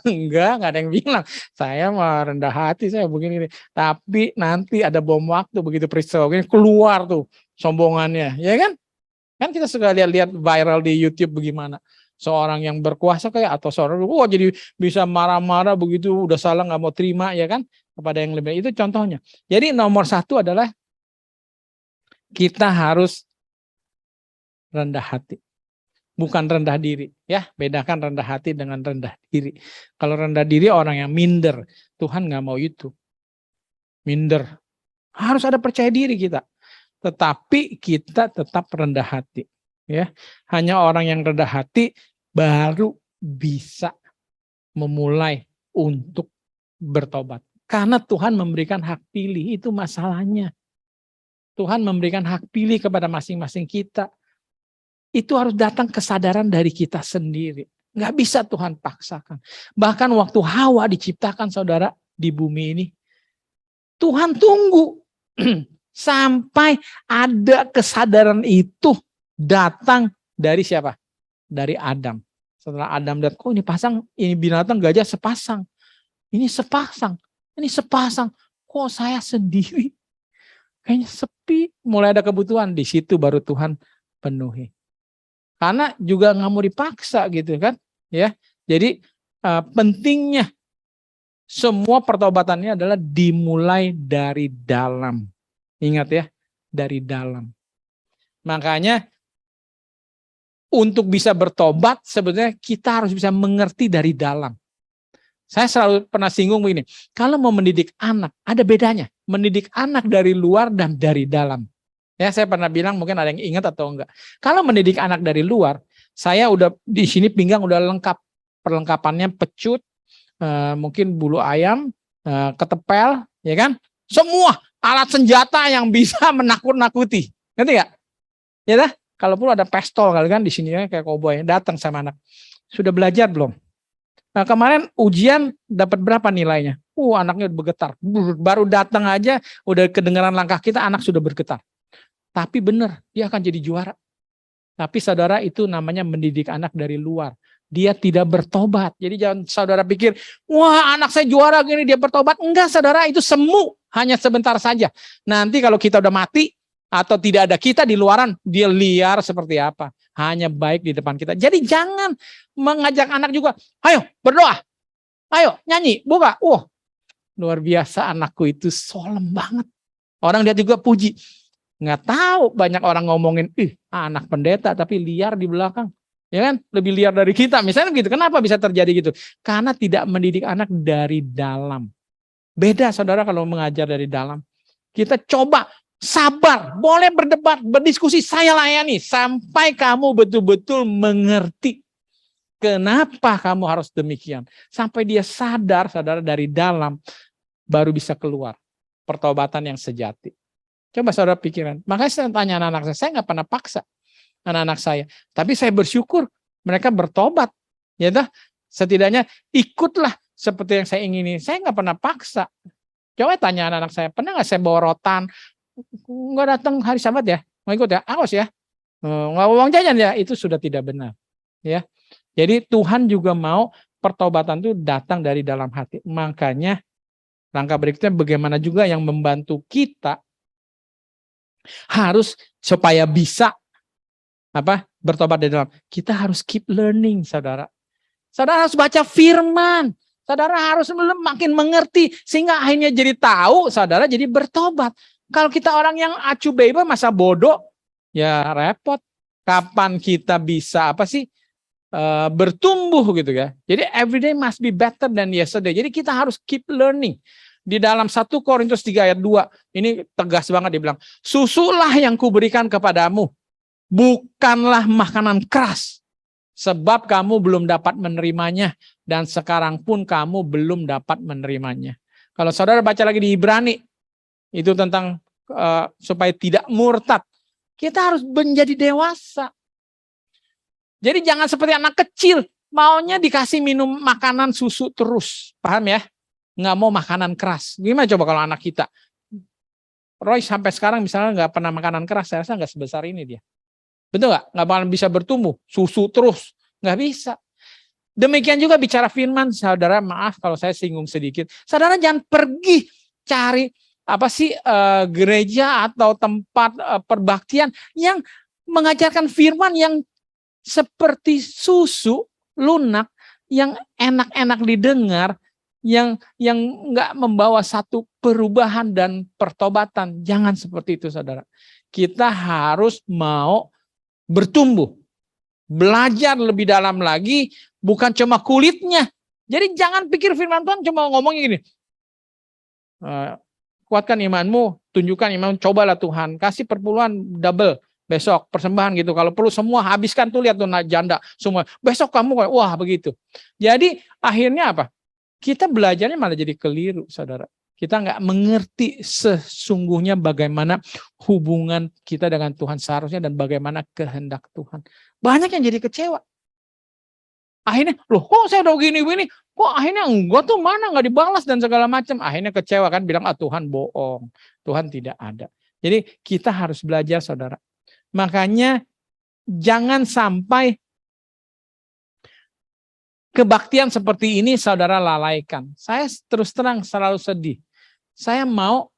Enggak ada yang bilang. Saya mah rendah hati, saya begini. Tapi nanti ada bom waktu begitu peristiwa ini keluar tuh sombongannya, ya kan? Kan kita suka lihat viral di YouTube bagaimana seorang yang berkuasa kayak atau seorang jadi bisa marah-marah begitu udah salah nggak mau terima ya kan kepada yang lebih, itu contohnya. Jadi nomor 1 adalah kita harus rendah hati, bukan rendah diri ya. Bedakan rendah hati dengan rendah diri. Kalau rendah diri orang yang minder, Tuhan nggak mau itu. Minder, harus ada percaya diri kita. Tetapi kita tetap rendah hati ya. Hanya orang yang rendah hati baru bisa memulai untuk bertobat. Karena Tuhan memberikan hak pilih, itu masalahnya. Tuhan memberikan hak pilih kepada masing-masing kita. Itu harus datang kesadaran dari kita sendiri. Nggak bisa Tuhan paksakan. Bahkan waktu Hawa diciptakan saudara di bumi ini, Tuhan tunggu sampai ada kesadaran itu datang dari siapa? Dari Adam. Setelah Adam lihat, kok ini pasang, ini binatang gajah sepasang. Ini sepasang. Ini sepasang. Kok saya sendiri? Kayaknya sepi. Mulai ada kebutuhan. Di situ baru Tuhan penuhi. Karena juga nggak mau dipaksa gitu kan. Ya. Jadi pentingnya semua pertobatannya adalah dimulai dari dalam. Ingat ya, dari dalam. Makanya untuk bisa bertobat sebetulnya kita harus bisa mengerti dari dalam. Saya selalu pernah singgung begini, kalau mau mendidik anak, ada bedanya. Mendidik anak dari luar dan dari dalam. Ya, saya pernah bilang, mungkin ada yang ingat atau enggak. Kalau mendidik anak dari luar, saya udah di sini pinggang udah lengkap. Perlengkapannya pecut, mungkin bulu ayam, ketepel, ya kan? Semua alat senjata yang bisa menakut-nakuti. Ngerti nggak? Ya dah, kalau perlu ada pistol kali kan di sini ya, kayak koboi. Datang sama anak. Sudah belajar belum? Nah, kemarin ujian dapat berapa nilainya? Anaknya bergetar. Baru datang aja udah kedengaran langkah kita, anak sudah bergetar. Tapi benar, dia akan jadi juara. Tapi saudara, itu namanya mendidik anak dari luar. Dia tidak bertobat. Jadi jangan saudara pikir, wah anak saya juara gini dia bertobat. Enggak saudara, itu semu. Hanya sebentar saja. Nanti kalau kita udah mati, atau tidak ada kita di luaran, dia liar seperti apa. Hanya baik di depan kita. Jadi jangan mengajak anak juga, ayo berdoa, ayo nyanyi, buka. Luar biasa anakku itu solemn banget. Orang lihat juga puji. Nggak tahu banyak orang ngomongin, anak pendeta tapi liar di belakang. Ya kan? Lebih liar dari kita. Misalnya gitu. Kenapa bisa terjadi gitu? Karena tidak mendidik anak dari dalam. Beda saudara kalau mengajar dari dalam. Kita coba sabar, boleh berdebat, berdiskusi, saya layani. Sampai kamu betul-betul mengerti. Kenapa kamu harus demikian. Sampai dia sadar, saudara, dari dalam. Baru bisa keluar. Pertobatan yang sejati. Coba saudara pikiran. Makanya saya tanya anak-anak saya nggak pernah paksa anak-anak saya. Tapi saya bersyukur mereka bertobat. Ya dah, setidaknya ikutlah seperti yang saya ingini. Saya nggak pernah paksa. Coba tanya anak-anak saya, pernah nggak saya bawa rotan? Nggak datang hari Sabat ya? Mau ikut ya? Awas ya. Nggak uang jajan ya? Itu sudah tidak benar. Ya. Jadi Tuhan juga mau pertobatan itu datang dari dalam hati. Makanya langkah berikutnya bagaimana juga yang membantu kita harus supaya bisa bertobat dari dalam. Kita harus keep learning, saudara. Saudara harus baca firman. Saudara harus makin mengerti sehingga akhirnya jadi tahu, saudara jadi bertobat. Kalau kita orang yang acuh beba masa bodoh, ya repot. Kapan kita bisa bertumbuh gitu ya. Jadi everyday must be better than yesterday. Jadi kita harus keep learning. Di dalam 1 Korintus 3 ayat 2, ini tegas banget dia bilang, susulah yang kuberikan kepadamu. Bukanlah makanan keras, sebab kamu belum dapat menerimanya, dan sekarang pun kamu belum dapat menerimanya. Kalau saudara baca lagi di Ibrani, itu tentang supaya tidak murtad, kita harus menjadi dewasa. Jadi jangan seperti anak kecil, maunya dikasih minum makanan susu terus, paham ya? Nggak mau makanan keras. Gimana coba kalau anak kita? Roy sampai sekarang misalnya nggak pernah makanan keras, saya rasa nggak sebesar ini dia. Betul nggak? Nggak bakal bisa bertumbuh, susu terus, nggak bisa. Demikian juga bicara firman, saudara, maaf kalau saya singgung sedikit. Saudara jangan pergi cari gereja atau tempat perbaktian yang mengajarkan firman yang seperti susu lunak, yang enak-enak didengar, yang nggak membawa satu perubahan dan pertobatan. Jangan seperti itu, saudara. Kita harus mau bertumbuh, belajar lebih dalam lagi, bukan cuma kulitnya. Jadi jangan pikir firman Tuhan cuma ngomongnya gini, kuatkan imanmu, tunjukkan iman, cobalah Tuhan, kasih perpuluhan double besok, persembahan gitu. Kalau perlu semua habiskan tuh, lihat tuh janda semua. Besok kamu wah begitu. Jadi akhirnya apa? Kita belajarnya malah jadi keliru, saudara. Kita nggak mengerti sesungguhnya bagaimana hubungan kita dengan Tuhan seharusnya dan bagaimana kehendak Tuhan. Banyak yang jadi kecewa. Akhirnya, loh kok saya udah gini-gini, kok akhirnya enggak tuh mana nggak dibalas dan segala macam. Akhirnya kecewa kan, bilang Tuhan bohong, Tuhan tidak ada. Jadi kita harus belajar, saudara. Makanya jangan sampai kebaktian seperti ini saudara lalaikan. Saya terus terang selalu sedih. Saya mau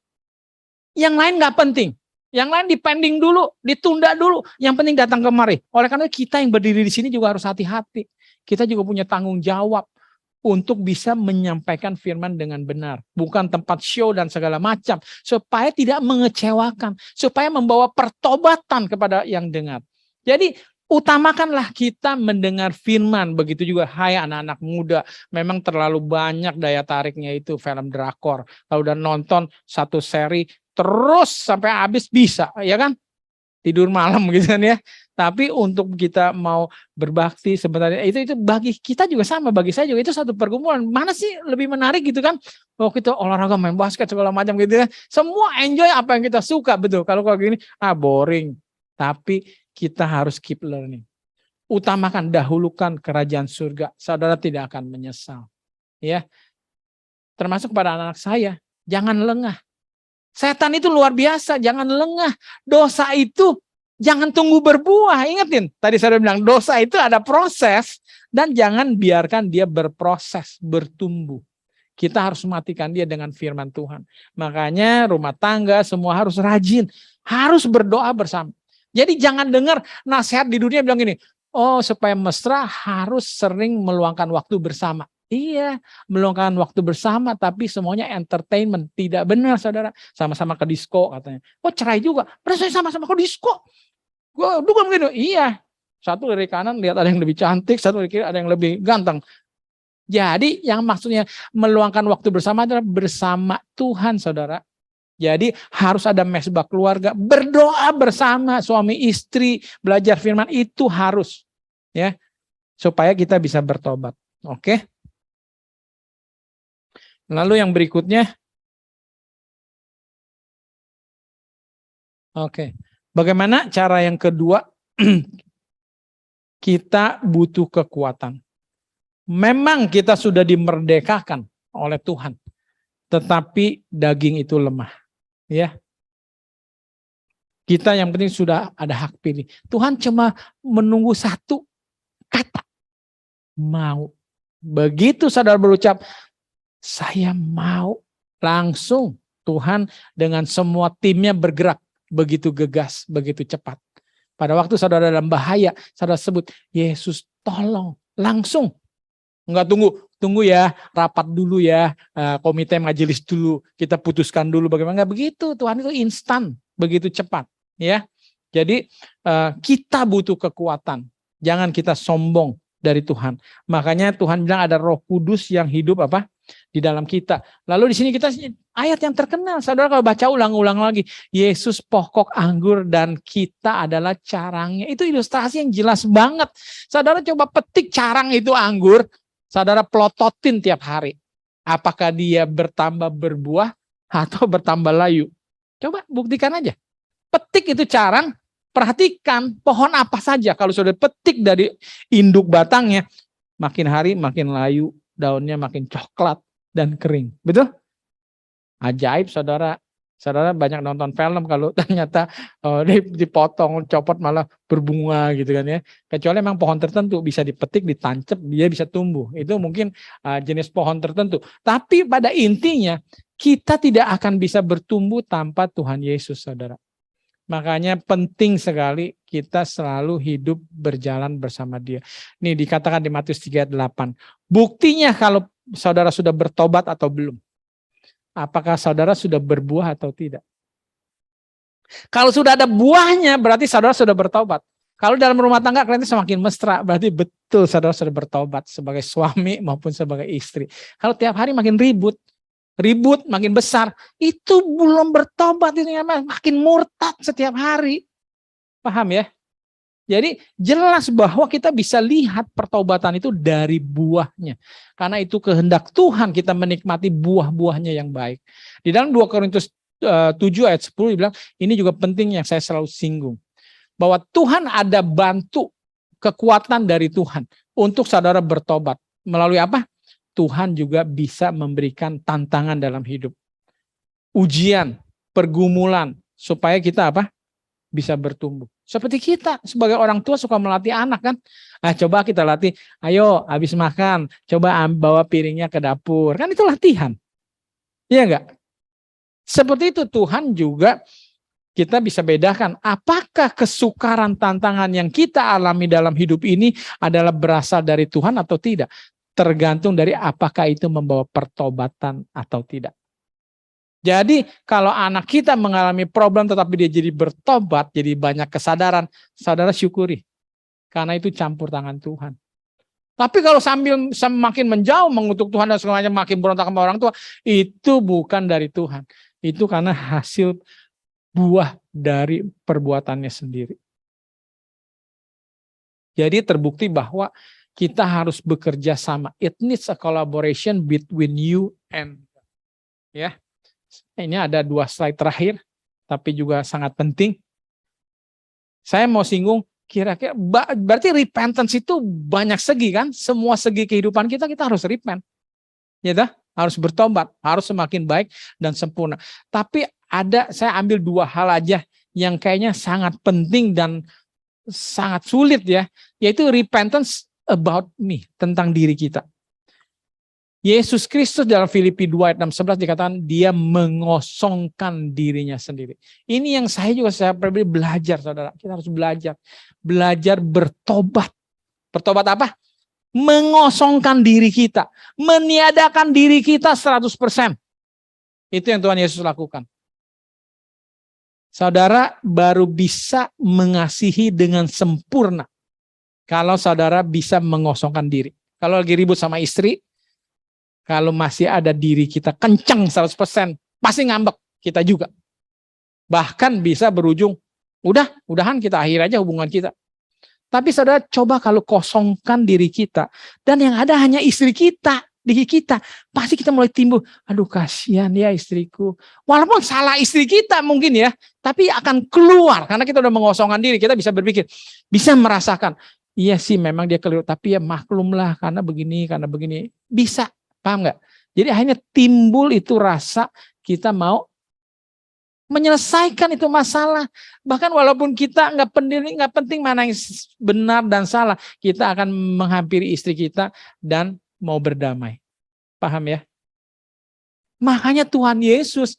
yang lain nggak penting. Yang lain dipending dulu, ditunda dulu. Yang penting datang kemari. Oleh karena kita yang berdiri di sini juga harus hati-hati. Kita juga punya tanggung jawab untuk bisa menyampaikan firman dengan benar. Bukan tempat show dan segala macam. Supaya tidak mengecewakan. Supaya membawa pertobatan kepada yang dengar. Jadi utamakanlah kita mendengar firman. Begitu juga hai anak-anak muda. Memang terlalu banyak daya tariknya itu film drakor. Kalau udah nonton satu seri terus sampai habis bisa, ya kan? Tidur malam gitu kan ya. Tapi untuk kita mau berbakti sebenarnya itu bagi kita juga sama, bagi saya juga itu satu pergumulan. Mana sih lebih menarik gitu kan? Oh kita olahraga main basket segala macam gitu ya. Semua enjoy apa yang kita suka, betul. Kalau gini boring. Tapi kita harus keep learning. Utamakan, dahulukan kerajaan surga. Saudara tidak akan menyesal. Ya. Termasuk pada anak-anak saya, jangan lengah. Setan itu luar biasa, jangan lengah. Dosa itu jangan tunggu berbuah. Ingetin, tadi saya bilang dosa itu ada proses dan jangan biarkan dia berproses, bertumbuh. Kita harus matikan dia dengan firman Tuhan. Makanya rumah tangga semua harus rajin, harus berdoa bersama. Jadi jangan dengar nasihat di dunia bilang gini, supaya mesra harus sering meluangkan waktu bersama. Iya, meluangkan waktu bersama tapi semuanya entertainment. Tidak benar, saudara. Sama-sama ke disko katanya. Cerai juga. Padahal saya sama-sama ke disko. Gue bukan begitu. Iya. Satu dari kanan lihat ada yang lebih cantik, satu dari kiri ada yang lebih ganteng. Jadi yang maksudnya meluangkan waktu bersama adalah bersama Tuhan, saudara. Jadi harus ada mesbah keluarga, berdoa bersama suami istri, belajar firman itu harus, ya, supaya kita bisa bertobat. Oke. Lalu yang berikutnya, oke. Bagaimana cara yang kedua? Kita butuh kekuatan. Memang kita sudah dimerdekakan oleh Tuhan, tetapi daging itu lemah, ya. Kita yang penting sudah ada hak pilih. Tuhan cuma menunggu satu kata, mau. Begitu saudara berucap, saya mau, langsung Tuhan dengan semua timnya bergerak begitu gegas, begitu cepat. Pada waktu saudara dalam bahaya, saudara sebut, Yesus tolong, langsung. Enggak tunggu ya, rapat dulu ya, komite majelis dulu, kita putuskan dulu bagaimana. Enggak begitu, Tuhan itu instan, begitu cepat, ya. Jadi kita butuh kekuatan, jangan kita sombong dari Tuhan. Makanya Tuhan bilang ada Roh Kudus yang hidup apa? Di dalam kita. Lalu di sini kita ayat yang terkenal, saudara kalau baca ulang-ulang lagi, Yesus pokok anggur dan kita adalah carangnya. Itu ilustrasi yang jelas banget. Saudara coba petik carang itu anggur, saudara plototin tiap hari. Apakah dia bertambah berbuah atau bertambah layu? Coba buktikan aja. Petik itu carang, perhatikan pohon apa saja. Kalau sudah petik dari induk batangnya, makin hari makin layu, daunnya makin coklat dan kering. Betul? Ajaib, saudara. Saudara banyak nonton film kalau ternyata dipotong, copot malah berbunga gitu kan ya. Kecuali memang pohon tertentu bisa dipetik, ditancap, dia bisa tumbuh. Itu mungkin jenis pohon tertentu. Tapi pada intinya kita tidak akan bisa bertumbuh tanpa Tuhan Yesus, saudara. Makanya penting sekali kita selalu hidup berjalan bersama dia. Ini dikatakan di Matius 3:8. Buktinya kalau saudara sudah bertobat atau belum. Apakah saudara sudah berbuah atau tidak? Kalau sudah ada buahnya berarti saudara sudah bertobat. Kalau dalam rumah tangga kalian semakin mesra, berarti betul saudara sudah bertobat sebagai suami maupun sebagai istri. Kalau tiap hari makin ribut makin besar, itu belum bertobat, itu makin murtad setiap hari. Paham ya? Jadi jelas bahwa kita bisa lihat pertobatan itu dari buahnya. Karena itu kehendak Tuhan kita menikmati buah-buahnya yang baik. Di dalam 2 Korintus 7 ayat 10 dibilang, ini juga penting yang saya selalu singgung. Bahwa Tuhan ada bantu kekuatan dari Tuhan untuk saudara bertobat. Melalui apa? Tuhan juga bisa memberikan tantangan dalam hidup. Ujian, pergumulan, supaya kita apa? Bisa bertumbuh. Seperti kita sebagai orang tua suka melatih anak kan. Coba kita latih, ayo habis makan, coba bawa piringnya ke dapur. Kan itu latihan. Iya enggak? Seperti itu Tuhan juga kita bisa bedakan apakah kesukaran tantangan yang kita alami dalam hidup ini adalah berasal dari Tuhan atau tidak. Tergantung dari apakah itu membawa pertobatan atau tidak. Jadi kalau anak kita mengalami problem tetapi dia jadi bertobat, jadi banyak kesadaran, saudara syukuri. Karena itu campur tangan Tuhan. Tapi kalau sambil semakin menjauh mengutuk Tuhan dan semuanya makin berontak sama orang tua, itu bukan dari Tuhan. Itu karena hasil buah dari perbuatannya sendiri. Jadi terbukti bahwa kita harus bekerja sama. It needs a collaboration between you and God. Ya. Ini ada 2 slide terakhir, tapi juga sangat penting. Saya mau singgung, kira-kira berarti repentance itu banyak segi kan? Semua segi kehidupan kita harus repent. Ya dah, harus bertobat, harus semakin baik dan sempurna. Tapi saya ambil 2 hal aja yang kayaknya sangat penting dan sangat sulit ya, yaitu repentance about me, tentang diri kita. Yesus Kristus dalam Filipi 2 ayat 6-11 dikatakan dia mengosongkan dirinya sendiri. Ini yang saya pribadi belajar, saudara. Kita harus belajar bertobat. Bertobat apa? Mengosongkan diri kita, meniadakan diri kita 100%. Itu yang Tuhan Yesus lakukan. Saudara baru bisa mengasihi dengan sempurna Kalau saudara bisa mengosongkan diri. Kalau lagi ribut sama istri, kalau masih ada diri kita kencang 100%, pasti ngambek kita juga. Bahkan bisa berujung, udahan kita akhir aja hubungan kita. Tapi saudara coba kalau kosongkan diri kita, dan yang ada hanya istri kita, diri kita, pasti kita mulai timbul, aduh kasihan ya istriku. Walaupun salah istri kita mungkin ya, tapi akan keluar, karena kita udah mengosongkan diri, kita bisa berpikir, bisa merasakan, iya sih memang dia keliru, tapi ya maklumlah karena begini, bisa, paham nggak? Jadi akhirnya timbul itu rasa kita mau menyelesaikan itu masalah. Bahkan walaupun kita nggak penting mana yang benar dan salah, kita akan menghampiri istri kita dan mau berdamai. Paham ya? Makanya Tuhan Yesus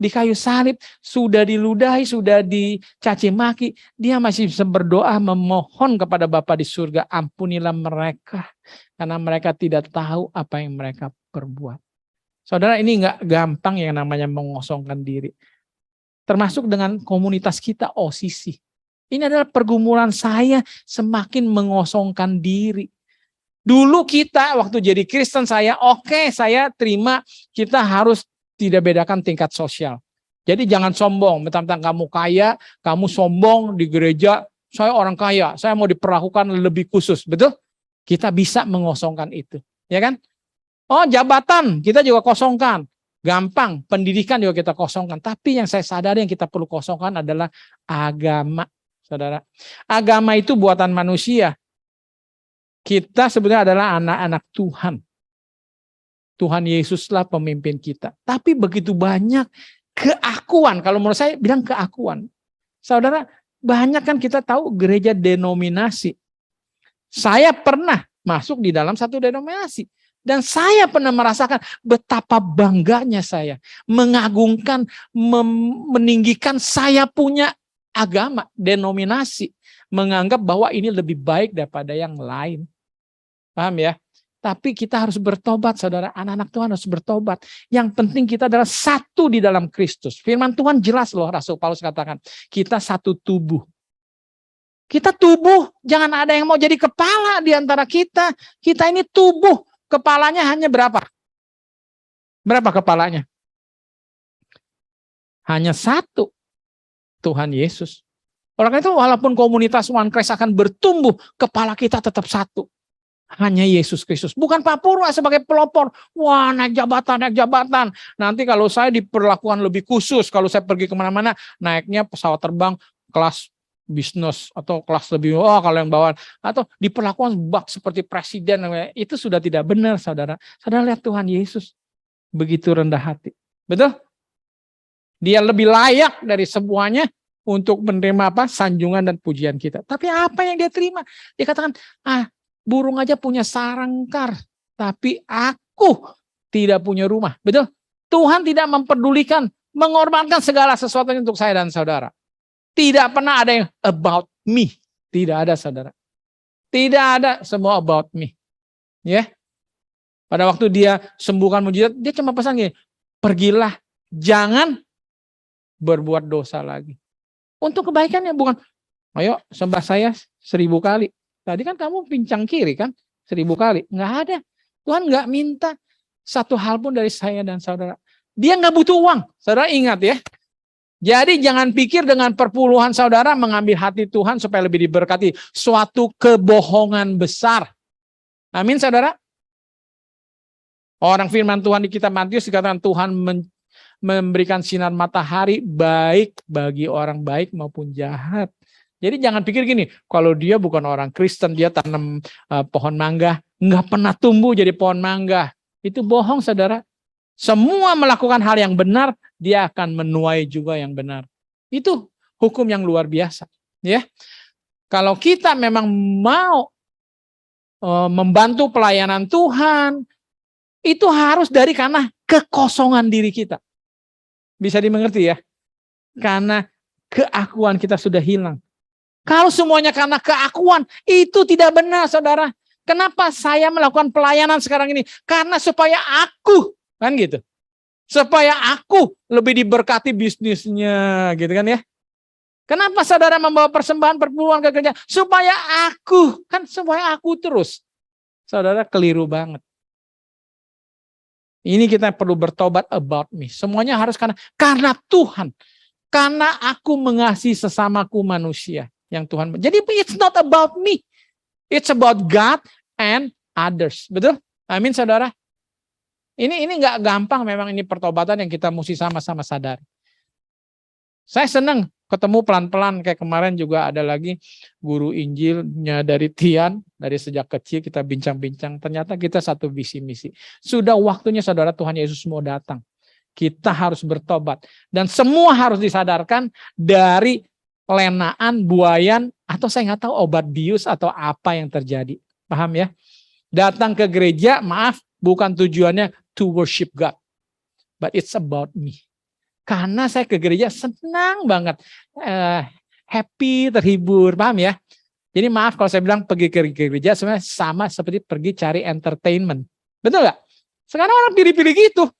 di kayu salib sudah diludahi, sudah dicaci maki, dia masih bisa berdoa memohon kepada Bapa di surga, ampunilah mereka karena mereka tidak tahu apa yang mereka perbuat. Saudara, ini nggak gampang yang namanya mengosongkan diri. Termasuk dengan komunitas kita OCC. Ini adalah pergumulan saya semakin mengosongkan diri. Dulu kita waktu jadi Kristen saya terima kita harus tidak bedakan tingkat sosial. Jadi jangan sombong, mentang-mentang kamu kaya, kamu sombong di gereja, saya orang kaya, saya mau diperlakukan lebih khusus, betul? Kita bisa mengosongkan itu, ya kan? Oh, jabatan kita juga kosongkan. Gampang, pendidikan juga kita kosongkan. Tapi yang saya sadari yang kita perlu kosongkan adalah agama, saudara. Agama itu buatan manusia. Kita sebenarnya adalah anak-anak Tuhan. Tuhan Yesuslah pemimpin kita. Tapi begitu banyak keakuan. Kalau menurut saya bilang keakuan. Saudara, banyak kan kita tahu gereja denominasi. Saya pernah masuk di dalam satu denominasi. Dan saya pernah merasakan betapa bangganya saya, mengagungkan, meninggikan saya punya agama, denominasi, menganggap bahwa ini lebih baik daripada yang lain. Paham ya? Tapi kita harus bertobat, saudara, anak-anak Tuhan harus bertobat. Yang penting kita adalah satu di dalam Kristus. Firman Tuhan jelas loh, Rasul Paulus katakan, kita satu tubuh. Kita tubuh, jangan ada yang mau jadi kepala di antara kita. Kita ini tubuh. Kepalanya hanya berapa? Berapa kepalanya? Hanya satu. Tuhan Yesus. Oleh karena itu walaupun komunitas One Christ akan bertumbuh, kepala kita tetap satu. Hanya Yesus Kristus. Bukan Pak Purwa sebagai pelopor. Wah, naik jabatan. Nanti kalau saya diperlakukan lebih khusus, kalau saya pergi kemana-mana, naiknya pesawat terbang kelas bisnis atau kelas lebih kalau yang bawaan atau diperlakukan bak seperti presiden, itu sudah tidak benar, saudara. Saudara lihat Tuhan Yesus begitu rendah hati, betul? Dia lebih layak dari semuanya untuk menerima apa? Sanjungan dan pujian kita. Tapi apa yang dia terima? Dia katakan, burung aja punya sarangkar, tapi aku tidak punya rumah, betul? Tuhan tidak memperdulikan, mengorbankan segala sesuatu untuk saya dan saudara. Tidak pernah ada yang about me. Tidak ada, saudara. Tidak ada semua about me. Ya. Pada waktu dia sembuhkan mujizat, dia cuma pesan gini, pergilah, jangan berbuat dosa lagi. Untuk kebaikannya, bukan, ayo sembah saya 1000 kali. Tadi kan kamu pincang kiri kan, 1000 kali. Nggak ada. Tuhan nggak minta satu hal pun dari saya dan saudara. Dia nggak butuh uang. Saudara ingat ya. Jadi jangan pikir dengan perpuluhan saudara mengambil hati Tuhan supaya lebih diberkati. Suatu kebohongan besar. Amin, saudara. Orang firman Tuhan di kitab Matius dikatakan Tuhan memberikan sinar matahari baik bagi orang baik maupun jahat. Jadi jangan pikir gini, kalau dia bukan orang Kristen, dia tanam pohon mangga, nggak pernah tumbuh jadi pohon mangga. Itu bohong, saudara. Semua melakukan hal yang benar, dia akan menuai juga yang benar. Itu hukum yang luar biasa. Ya, kalau kita memang mau membantu pelayanan Tuhan, itu harus dari karena kekosongan diri kita. Bisa dimengerti ya? Karena keakuan kita sudah hilang. Kalau semuanya karena keakuan, itu tidak benar, saudara. Kenapa saya melakukan pelayanan sekarang ini? Karena supaya aku, kan gitu. Supaya aku lebih diberkati bisnisnya, gitu kan ya. Kenapa saudara membawa persembahan perpuluhan ke gereja? Supaya aku terus. Saudara keliru banget. Ini kita perlu bertobat about me. Semuanya harus karena Tuhan. Karena aku mengasihi sesamaku manusia yang Tuhan. Jadi it's not about me. It's about God and others. Betul? Amin saudara. Ini nggak gampang memang, ini pertobatan yang kita mesti sama-sama sadari. Saya senang ketemu pelan-pelan, kayak kemarin juga ada lagi guru Injilnya dari Tian, dari sejak kecil kita bincang-bincang, ternyata kita satu visi misi. Sudah waktunya saudara Tuhan Yesus mau datang. Kita harus bertobat. Dan semua harus disadarkan dari lenaan, buayan, atau saya nggak tahu obat bius atau apa yang terjadi. Paham ya? Datang ke gereja, maaf, bukan tujuannya to worship God. But it's about me. Karena saya ke gereja senang banget, happy, terhibur, paham ya? Jadi maaf kalau saya bilang pergi ke gereja sebenarnya sama seperti pergi cari entertainment, betul nggak? Sekarang orang pilih-pilih gitu,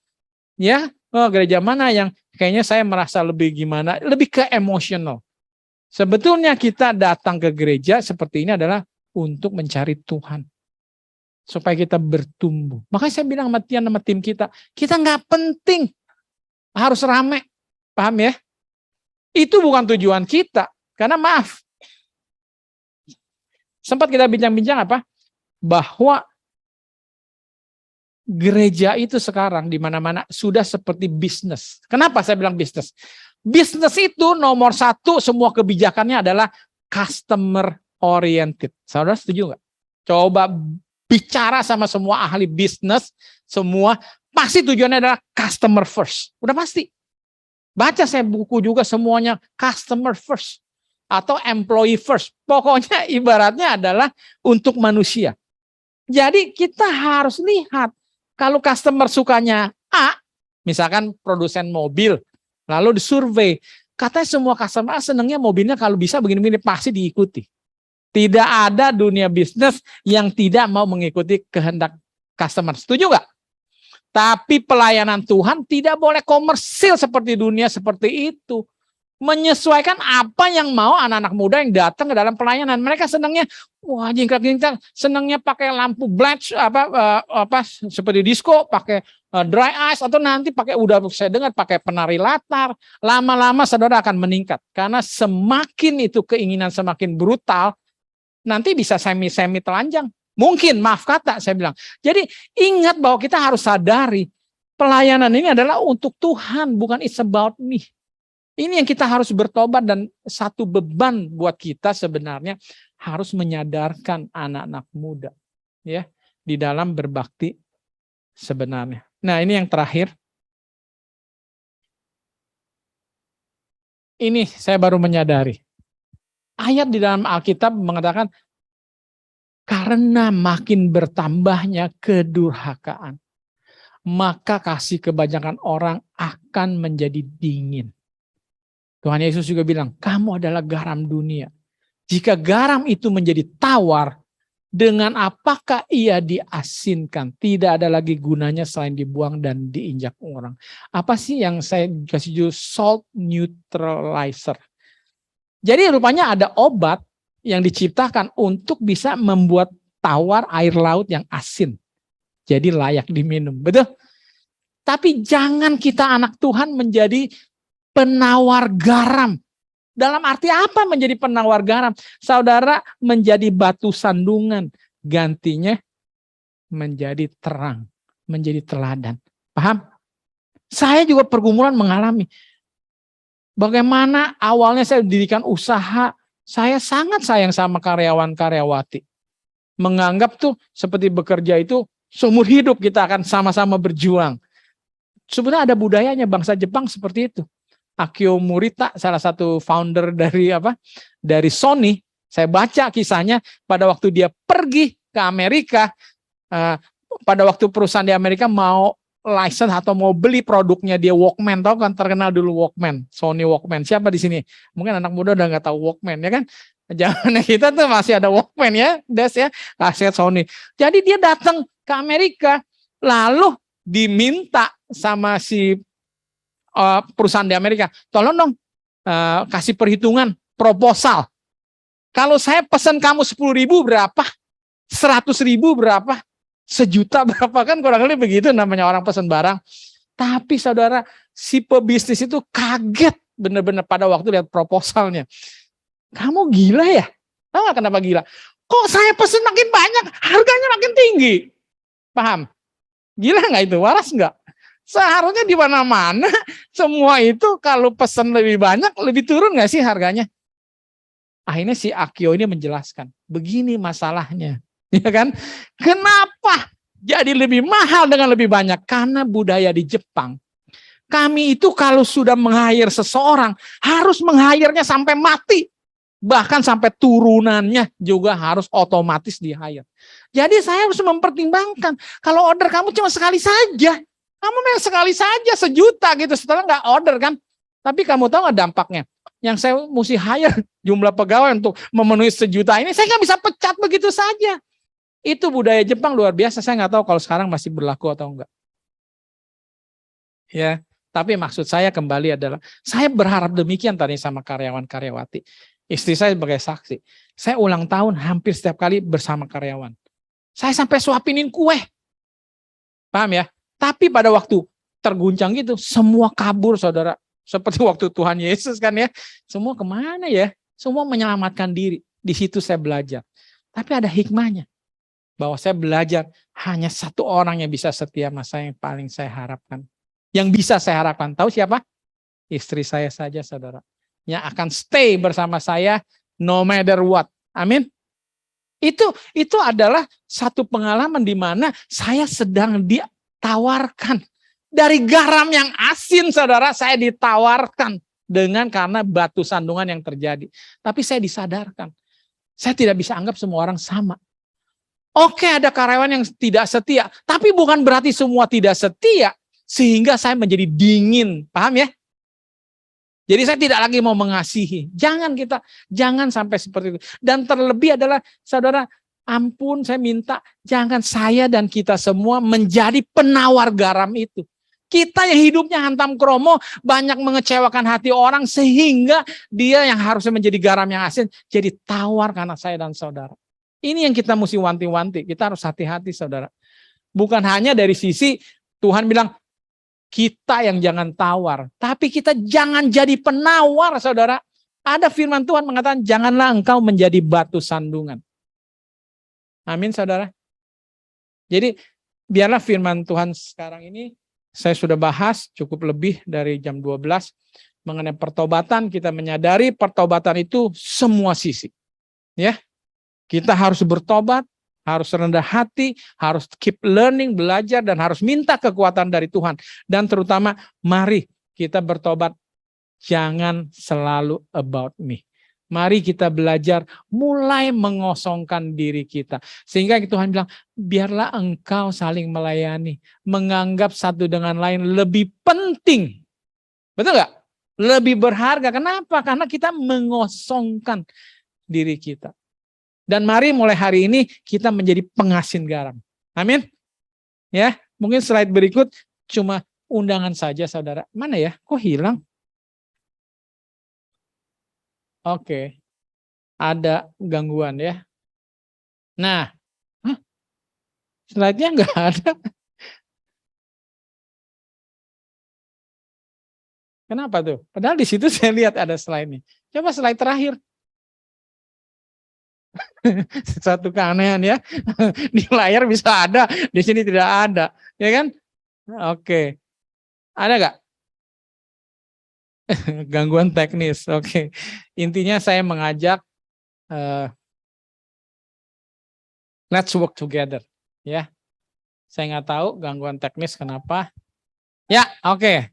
ya. Oh, gereja mana yang kayaknya saya merasa lebih gimana, lebih ke emosional. Sebetulnya kita datang ke gereja seperti ini adalah untuk mencari Tuhan, supaya kita bertumbuh. Makanya saya bilang sama Tian, sama tim kita nggak penting harus rame, paham ya? Itu bukan tujuan kita, karena maaf, sempat kita bincang-bincang apa? Bahwa gereja itu sekarang di mana-mana sudah seperti bisnis. Kenapa saya bilang bisnis? Bisnis itu nomor satu, semua kebijakannya adalah customer oriented. Saudara setuju nggak? Coba bicara sama semua ahli bisnis, semua pasti tujuannya adalah customer first. Udah pasti. Baca saya buku juga semuanya customer first. Atau employee first. Pokoknya ibaratnya adalah untuk manusia. Jadi kita harus lihat. Kalau customer sukanya A, misalkan produsen mobil, lalu disurvei. Katanya semua customer senangnya mobilnya kalau bisa begini-begini, pasti diikuti. Tidak ada dunia bisnis yang tidak mau mengikuti kehendak customer. Setuju nggak? Tapi pelayanan Tuhan tidak boleh komersil seperti dunia seperti itu. Menyesuaikan apa yang mau anak-anak muda yang datang ke dalam pelayanan. Mereka senangnya, wah jingkrak-jingkrak, senangnya pakai lampu blatch, seperti disco, pakai dry ice, atau nanti pakai, udah saya dengar pakai penari latar. Lama-lama saudara akan meningkat. Karena semakin itu keinginan semakin brutal, nanti bisa semi-semi telanjang. Mungkin, maaf kata saya bilang. Jadi ingat bahwa kita harus sadari pelayanan ini adalah untuk Tuhan, bukan it's about me. Ini yang kita harus bertobat, dan satu beban buat kita sebenarnya harus menyadarkan anak-anak muda ya di dalam berbakti sebenarnya. Nah, ini yang terakhir. Ini saya baru menyadari. Ayat di dalam Alkitab mengatakan karena makin bertambahnya kedurhakaan, maka kasih kebanyakan orang akan menjadi dingin. Tuhan Yesus juga bilang, kamu adalah garam dunia. Jika garam itu menjadi tawar, dengan apakah ia diasinkan? Tidak ada lagi gunanya selain dibuang dan diinjak orang. Apa sih yang saya kasih judul salt neutralizer? Jadi rupanya ada obat yang diciptakan untuk bisa membuat tawar air laut yang asin. Jadi layak diminum, betul? Tapi jangan kita anak Tuhan menjadi penawar garam. Dalam arti apa menjadi penawar garam? Saudara menjadi batu sandungan, gantinya menjadi terang, menjadi teladan. Paham? Saya juga pergumulan mengalami. Bagaimana awalnya saya dirikan usaha, saya sangat sayang sama karyawan-karyawati. Menganggap tuh seperti bekerja itu seumur hidup kita akan sama-sama berjuang. Sebenarnya ada budayanya bangsa Jepang seperti itu. Akio Morita, salah satu founder dari Sony, saya baca kisahnya pada waktu dia pergi ke Amerika, pada waktu perusahaan di Amerika mau license atau mau beli produknya dia Walkman, tahu kan, terkenal dulu Walkman, Sony Walkman. Siapa di sini? Mungkin anak muda udah nggak tahu Walkman ya kan? Jangan, kita tuh masih ada Walkman ya, Des ya, kaset Sony. Jadi dia datang ke Amerika, lalu diminta sama si perusahaan di Amerika, tolong dong kasih perhitungan proposal. Kalau saya pesan kamu 10.000 berapa? 100.000 berapa? 1 juta berapa? Kan kurang lebih begitu namanya orang pesan barang. Tapi saudara, si pebisnis itu kaget benar-benar pada waktu lihat proposalnya. Kamu gila ya? Tahu nggak kenapa gila? Kok saya pesan makin banyak, harganya makin tinggi? Paham? Gila nggak itu? Waras nggak? Seharusnya di mana-mana semua itu kalau pesan lebih banyak, lebih turun nggak sih harganya? Akhirnya si Akio ini menjelaskan, begini masalahnya, ya kan? Kenapa jadi lebih mahal dengan lebih banyak? Karena budaya di Jepang, kami itu kalau sudah meng-hire seseorang harus meng-hire-nya sampai mati, bahkan sampai turunannya juga harus otomatis di-hire. Jadi saya harus mempertimbangkan, kalau order kamu cuma sekali saja, kamu memang sekali saja 1 juta gitu, setelah nggak order kan? Tapi kamu tahu nggak dampaknya? Yang saya mesti hire jumlah pegawai untuk memenuhi 1 juta ini, saya nggak bisa pecat begitu saja. Itu budaya Jepang luar biasa. Saya nggak tahu kalau sekarang masih berlaku atau enggak. Ya, tapi maksud saya kembali adalah saya berharap demikian tadi sama karyawan-karyawati. Istri saya sebagai saksi. Saya ulang tahun hampir setiap kali bersama karyawan. Saya sampai suapinin kue. Paham ya? Tapi pada waktu terguncang gitu, semua kabur saudara. Seperti waktu Tuhan Yesus kan ya. Semua kemana ya? Semua menyelamatkan diri. Di situ saya belajar. Tapi ada hikmahnya. Bahwa saya belajar hanya 1 orang yang bisa setia sama saya yang paling saya harapkan. Yang bisa saya harapkan. Tahu siapa? Istri saya saja saudara. Yang akan stay bersama saya no matter what. Amin. Itu adalah satu pengalaman di mana saya sedang ditawarkan. Dari garam yang asin, saudara, saya ditawarkan karena batu sandungan yang terjadi. Tapi saya disadarkan. Saya tidak bisa anggap semua orang sama. Oke, ada karyawan yang tidak setia. Tapi bukan berarti semua tidak setia. Sehingga saya menjadi dingin. Paham ya? Jadi saya tidak lagi mau mengasihi. Jangan sampai seperti itu. Dan terlebih adalah, saudara, ampun saya minta, jangan saya dan kita semua menjadi penawar garam itu. Kita yang hidupnya hantam kromo, banyak mengecewakan hati orang, sehingga dia yang harusnya menjadi garam yang asin, jadi tawar karena saya dan saudara. Ini yang kita mesti wanti-wanti, kita harus hati-hati saudara. Bukan hanya dari sisi Tuhan bilang, kita yang jangan tawar, tapi kita jangan jadi penawar saudara. Ada firman Tuhan mengatakan, janganlah engkau menjadi batu sandungan. Amin saudara. Jadi biarlah firman Tuhan sekarang ini, saya sudah bahas cukup lebih dari jam 12 mengenai pertobatan. Kita menyadari pertobatan itu semua sisi. Ya, kita harus bertobat, harus rendah hati, harus keep learning, belajar, dan harus minta kekuatan dari Tuhan. Dan terutama, mari kita bertobat, jangan selalu about me. Mari kita belajar mulai mengosongkan diri kita. Sehingga Tuhan bilang, biarlah engkau saling melayani. Menganggap satu dengan lain lebih penting. Betul nggak? Lebih berharga. Kenapa? Karena kita mengosongkan diri kita. Dan mari mulai hari ini kita menjadi pengasin garam. Amin. Ya, mungkin slide berikut cuma undangan saja saudara. Mana ya? Kok hilang? Oke, ada gangguan ya. Nah, slide-nya nggak ada. Kenapa tuh? Padahal di situ saya lihat ada slide-nya. Coba slide terakhir. Satu keanehan ya. Di layar bisa ada, di sini tidak ada. Ya kan? Oke. Ada nggak? Gangguan teknis. Oke. Intinya saya mengajak let's work together. Ya. Saya nggak tahu gangguan teknis kenapa. Ya, oke.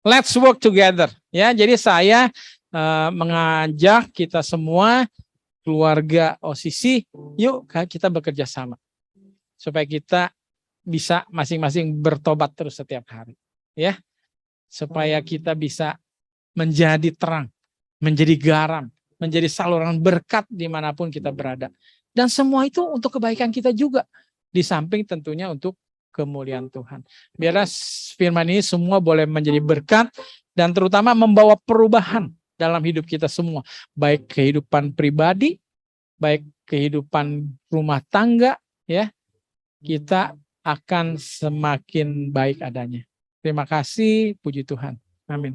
Let's work together. Ya, jadi saya mengajak kita semua keluarga OCC, yuk kita bekerja sama. Supaya kita bisa masing-masing bertobat terus setiap hari. Ya. Supaya kita bisa menjadi terang, menjadi garam, menjadi saluran berkat dimanapun kita berada. Dan semua itu untuk kebaikan kita juga. Di samping tentunya untuk kemuliaan Tuhan. Biarlah firman ini semua boleh menjadi berkat dan terutama membawa perubahan dalam hidup kita semua, baik kehidupan pribadi, baik kehidupan rumah tangga, ya, kita akan semakin baik adanya. Terima kasih, puji Tuhan. Amin.